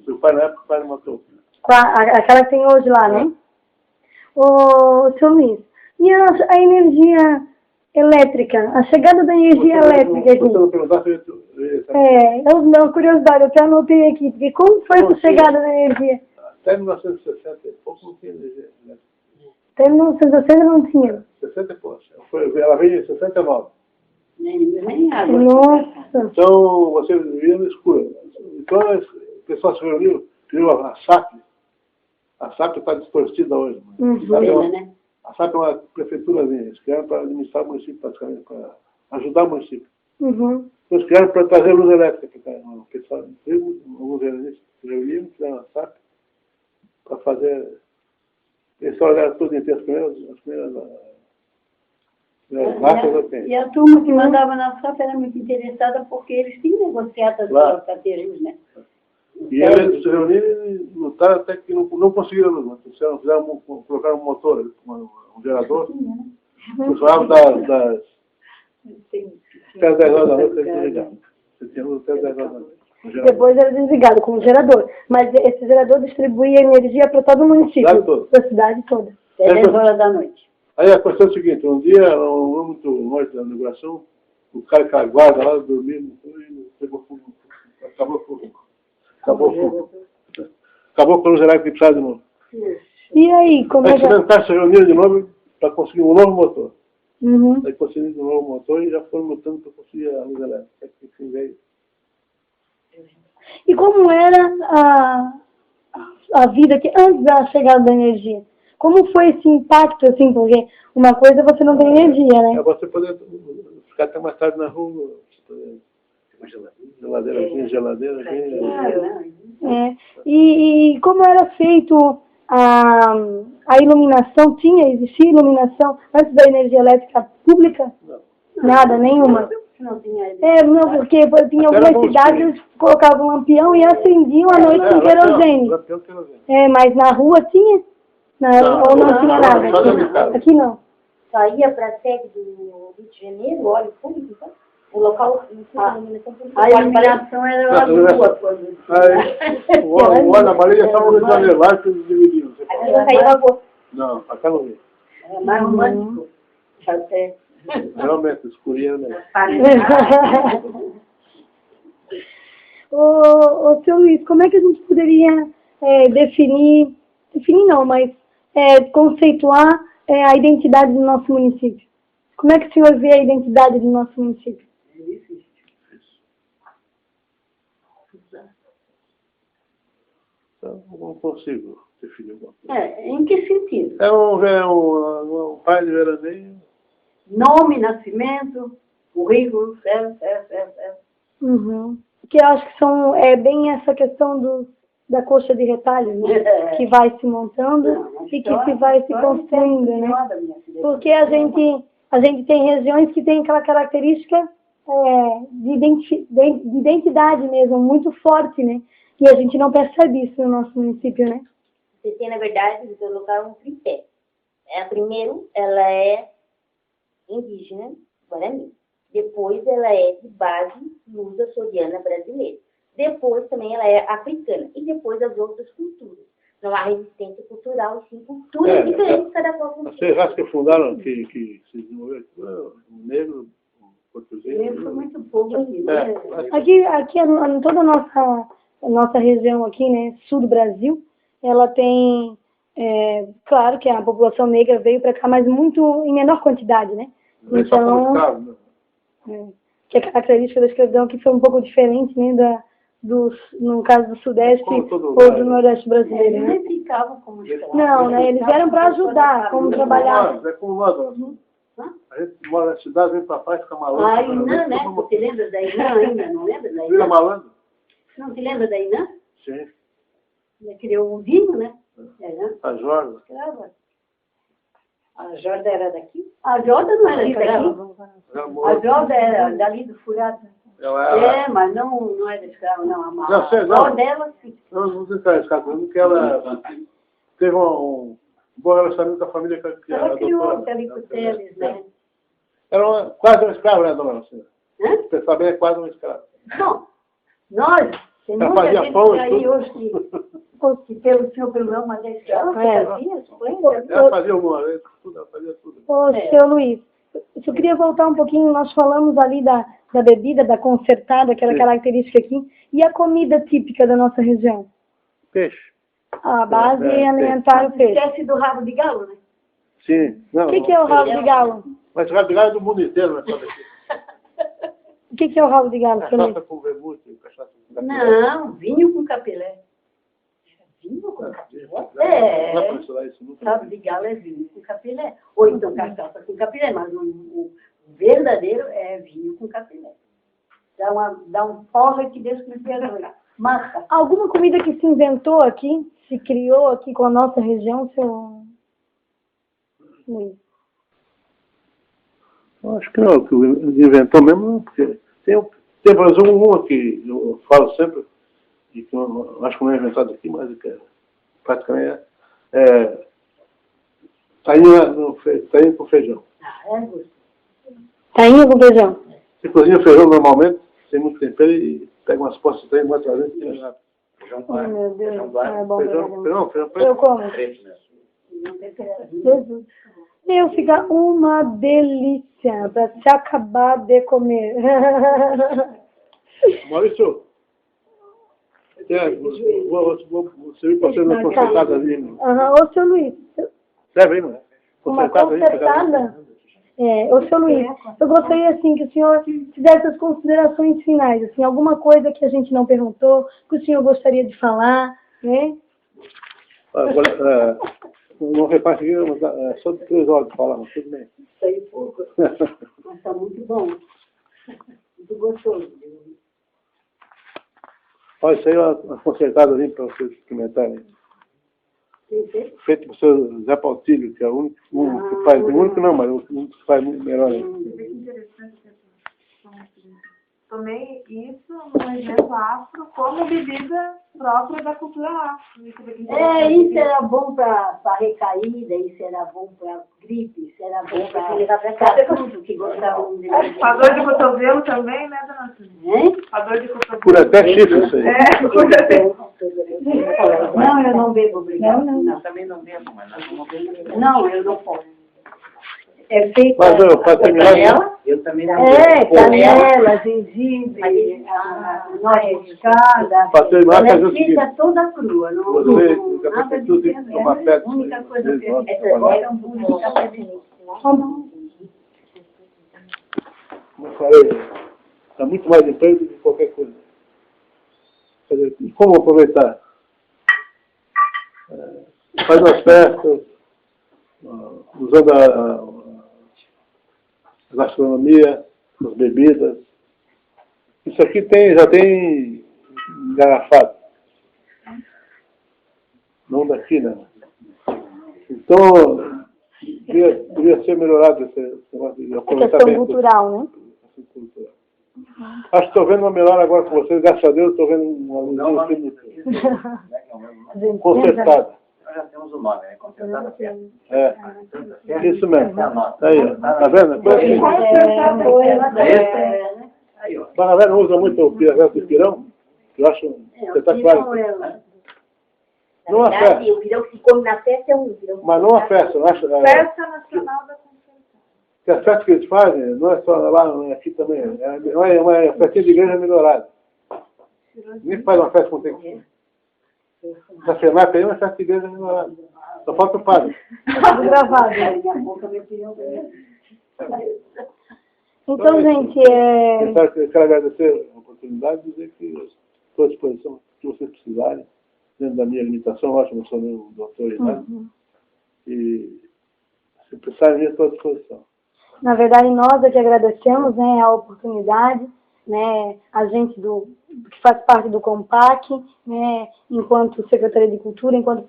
Meu pai, na época, o pai matou. Aquela que tem hoje lá, né? Ô, seu Luiz, e a energia elétrica, a chegada da energia elétrica aqui? Uma curiosidade, eu até anotei aqui, porque como foi essa chegada da energia? Até 1960 e pouco não tinha energia elétrica. Até 1960 não tinha? 60 e pouco. Ela veio em 69. Nem água. Nossa. Então, você vivia no escuro. Então, o pessoal se reuniu, criou a SAP. A SAP está distorcida hoje. Né? A SAP é uma prefeiturazinha. Eles criaram para administrar o município, praticamente, para ajudar o município. Uhum. Eles criaram para trazer luz elétrica. O pessoal, alguns jornalistas se reuniram, criaram a SAP para fazer. Eles olharam tudo inteiro, as primeiras marcas eu tenho. E a turma que mandava na SAP era muito interessada porque eles tinham negociado as Claro. carteiras, né? E eles se reuniram e lutaram até que não conseguiram luz. Colocaram um motor, um gerador. Funcionava das até as 10 horas da noite, eles desligavam. Você tinha luz até as 10 horas da noite. Depois era desligado com o gerador. Mas esse gerador distribuía energia para todo o município. Da cidade toda. Até 10 horas da noite. Aí a questão é o seguinte, um dia, não muito longe da inauguração, o cara que a guarda lá dormindo, pegou fogo. Acabou o fogo. Acabou com a luz elétrica que precisava de novo. E aí, como é que... Aí se reuniram de novo para conseguir um novo motor. Uhum. Aí conseguiram um novo motor e já foram lutando para conseguir a luz elétrica. Aí que veio. E como era a vida que antes da chegada da energia? Como foi esse impacto, assim, porque uma coisa você não tem energia, né? É você poder ficar até mais tarde na rua, geladeira. É. E como era feito a iluminação? Existia iluminação antes da energia elétrica pública? Não. Nada, nenhuma? Não tinha. Não, porque tinha algumas cidades, eles colocavam um lampião e acendiam à noite com querosene. Mas na rua tinha? Ou não tinha nada? Aqui não. Só ia para a sede do Rio de Janeiro, óleo público, sabe? O local não tinha iluminação pública. A iluminação era lá na rua. O óleo amarillo é só no Rio de Janeiro, lá que eles dividiam. Aqui não saía avô. Não, acá não vi. É mais romântico. Até. Realmente, escurinha mesmo. Seu Luiz, como é que a gente poderia definir não, mas conceituar a identidade do nosso município? Como é que o senhor vê a identidade do nosso município? Então, não consigo definir alguma coisa. Em que sentido? É um pai de veraneio. Nome, nascimento, currículo, Uhum. Que eu acho que são bem essa questão da coxa de retalhos, né? Que vai se montando e que se vai se construindo, né? Porque a gente tem regiões que tem aquela característica de identidade mesmo, muito forte, né? E a gente não percebe isso no nosso município, né? Você tem, na verdade, eles colocaram um tripé. Primeiro, ela é indígena, Guarani. Depois, ela é de base luso-açoriana brasileira. Depois, também, ela é africana. E depois, as outras culturas. Não há resistência cultural, e sim culturas diferentes cada qual cultura. Vocês acham que fundaram, que se desenvolveu? O negro, o português? O negro foi muito pouco aqui, né? Aqui toda a nossa região aqui, né, sul do Brasil, ela tem, claro que a população negra veio para cá, mas muito em menor quantidade, né? Então, que a característica da escravidão aqui foi um pouco diferente, né, no caso do Sudeste ou do Nordeste brasileiro, Eles né? nem ficavam como escravos. Não, né, eles vieram para ajudar, como trabalhar. É como nós. A gente mora na cidade, vem para cá e fica malandro. A Inã, né? Você lembra da Inã ainda? Não lembra da Vira Inã? malandro? Não se lembra da Inã? Sim. Ela criou um vinho, né? A Jorda. Escrava. A Jorda era daqui? A Jorda não era daqui. A Jorda era dali do Furado. Mas não era escrava, não. A avó dela, sim. Não sei se era escrava, porque ela teve um bom relacionamento com a família que ela criou o Calico Teles, né? Era quase um escravo, né, dona Lucina? Pensar bem, é quase um escravo. Bom, nós, tem muita gente aí hoje que pelo senhor pelo não, mas é escravo, ela fazia alguma vez, ela fazia tudo. Seu Luiz, eu queria voltar um pouquinho, nós falamos ali da bebida, da concertada, aquela característica aqui, e a comida típica da nossa região? Peixe. A base alimentar o peixe. Esquece do rabo de galo, né? Sim. O que é o rabo de galo? Mas o rabo de galo é do mundo inteiro, né? que é o rabo de galo? Cachaça com vermute, cachaça com capilé. Não, vinho com capilé. Vinho com capilé? Não é para misturar isso nunca. Rabo de galo é vinho com capilé. Ou então cachaça com capilé, mas o verdadeiro é vinho com capilé. Dá um porra que Deus me perdoe. Marca. Alguma comida que se inventou aqui, se criou aqui com a nossa região, seu Luiz? Eu acho que não, que inventou mesmo, porque tem mais uma que eu falo sempre, e que eu acho que não é inventado aqui, mas que praticamente é tainha com feijão. É gostoso. Tainha com feijão? Você cozinha feijão normalmente, sem muito tempero, e pega umas postas de tainha, bota lá dentro e tira rápido. Feijão Oh, claro. meu Deus, Feijão claro. é bom. Feijão preto. Eu como. Preto mesmo. Jesus. Meu, fica uma delícia para se acabar de comer. Maurício, vou servir para você uma consertada ali. Ô, seu Luiz, Serve aí, não é? uma consertada? Ô, seu Luiz, eu gostaria, assim, que o senhor fizesse as considerações finais, assim, alguma coisa que a gente não perguntou, que o senhor gostaria de falar, né? Agora, não reparte aqui, mas é só de 3 horas de falar, mas tudo bem. Isso aí pouco. Mas está muito bom. Muito gostoso. Olha, isso aí é uma consertada ali para vocês experimentarem. Feito por seu Zé Pautilho, que é o único que faz. O único não, mas o único que faz muito melhor. Tomei isso no evento afro como bebida própria da cultura afro. Isso era bom para recaída, isso era bom para gripe, isso era bom para tudo que gostavam de beber. A dor de cotovelo também, né, dona Sônia? A dor de cotovelo. Por até chifre isso aí. Não, eu não bebo, obrigado. Eu também não bebo, mas nós vamos beber. Não, eu não posso. É feita Mas para terminar, canela, Eu também não bebo. canela, gengibre, noz moscada. para terminar, Ela fazer o é seguinte. feita toda crua, não Você, nada de tudo diferente. que tomar perto. A única coisa que Essa é um bolo de café belíssimo. Como eu falei, dá muito mais emprego do que qualquer coisa. Quer dizer, e como aproveitar? Faz as festas, usando a gastronomia, as bebidas. Isso aqui já tem engarrafado. Não daqui, né? Então, devia ser melhorado esse negócio de aproveitar questão bem. cultural, né? Cultural. Acho que estou vendo uma melhora agora com vocês, graças a Deus, estou vendo uma luzinha consertada. Nós já temos o nome, né? Consertada Festa. Isso mesmo. Aí, tá vendo? Aí, ó. Mas não usa muito o pirão do pirão, que eu acho espetacular. Não a festa. O pirão que se come na festa é um pirão. Mas não a festa, eu acho. Festa Nacional da Consertada. Que a festa que eles fazem, não é só lá, não é aqui também. É uma festinha de igreja melhorada. Nem faz uma festa como tem que ser. Na FENAC aí é uma festa de igreja melhorada. Só falta o padre. Gravado. Então, gente, Eu quero agradecer a oportunidade de dizer que estou à disposição que vocês precisarem, dentro da minha limitação, eu acho que não sou nenhum doutor e nada. E se precisarem, eu estou à disposição. na verdade, nós é que agradecemos, né, a oportunidade, né, a gente que faz parte do Compac, né, enquanto Secretaria de Cultura, enquanto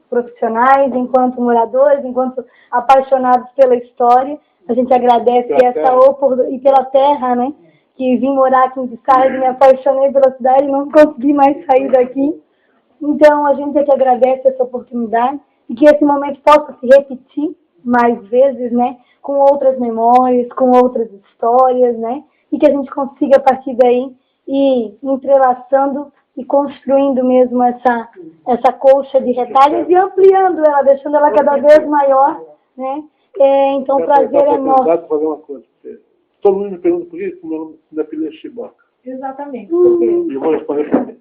profissionais, enquanto moradores, enquanto apaixonados pela história. A gente agradece essa oportunidade, e pela terra, né, que vim morar aqui em Pissarras e me apaixonei pela cidade e não consegui mais sair daqui. Então, a gente é que agradece essa oportunidade e que esse momento possa se repetir mais vezes, né, com outras memórias, com outras histórias, né, e que a gente consiga, a partir daí, ir entrelaçando e construindo mesmo essa colcha de retalhos e ampliando ela, deixando ela cada vez maior, né. Então, o prazer é nosso. Fazer uma coisa, porque todo mundo me pergunta por que o meu nome é apelido Chiboca. Exatamente. E eu vou responder por quê.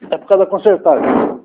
É por causa da consertada.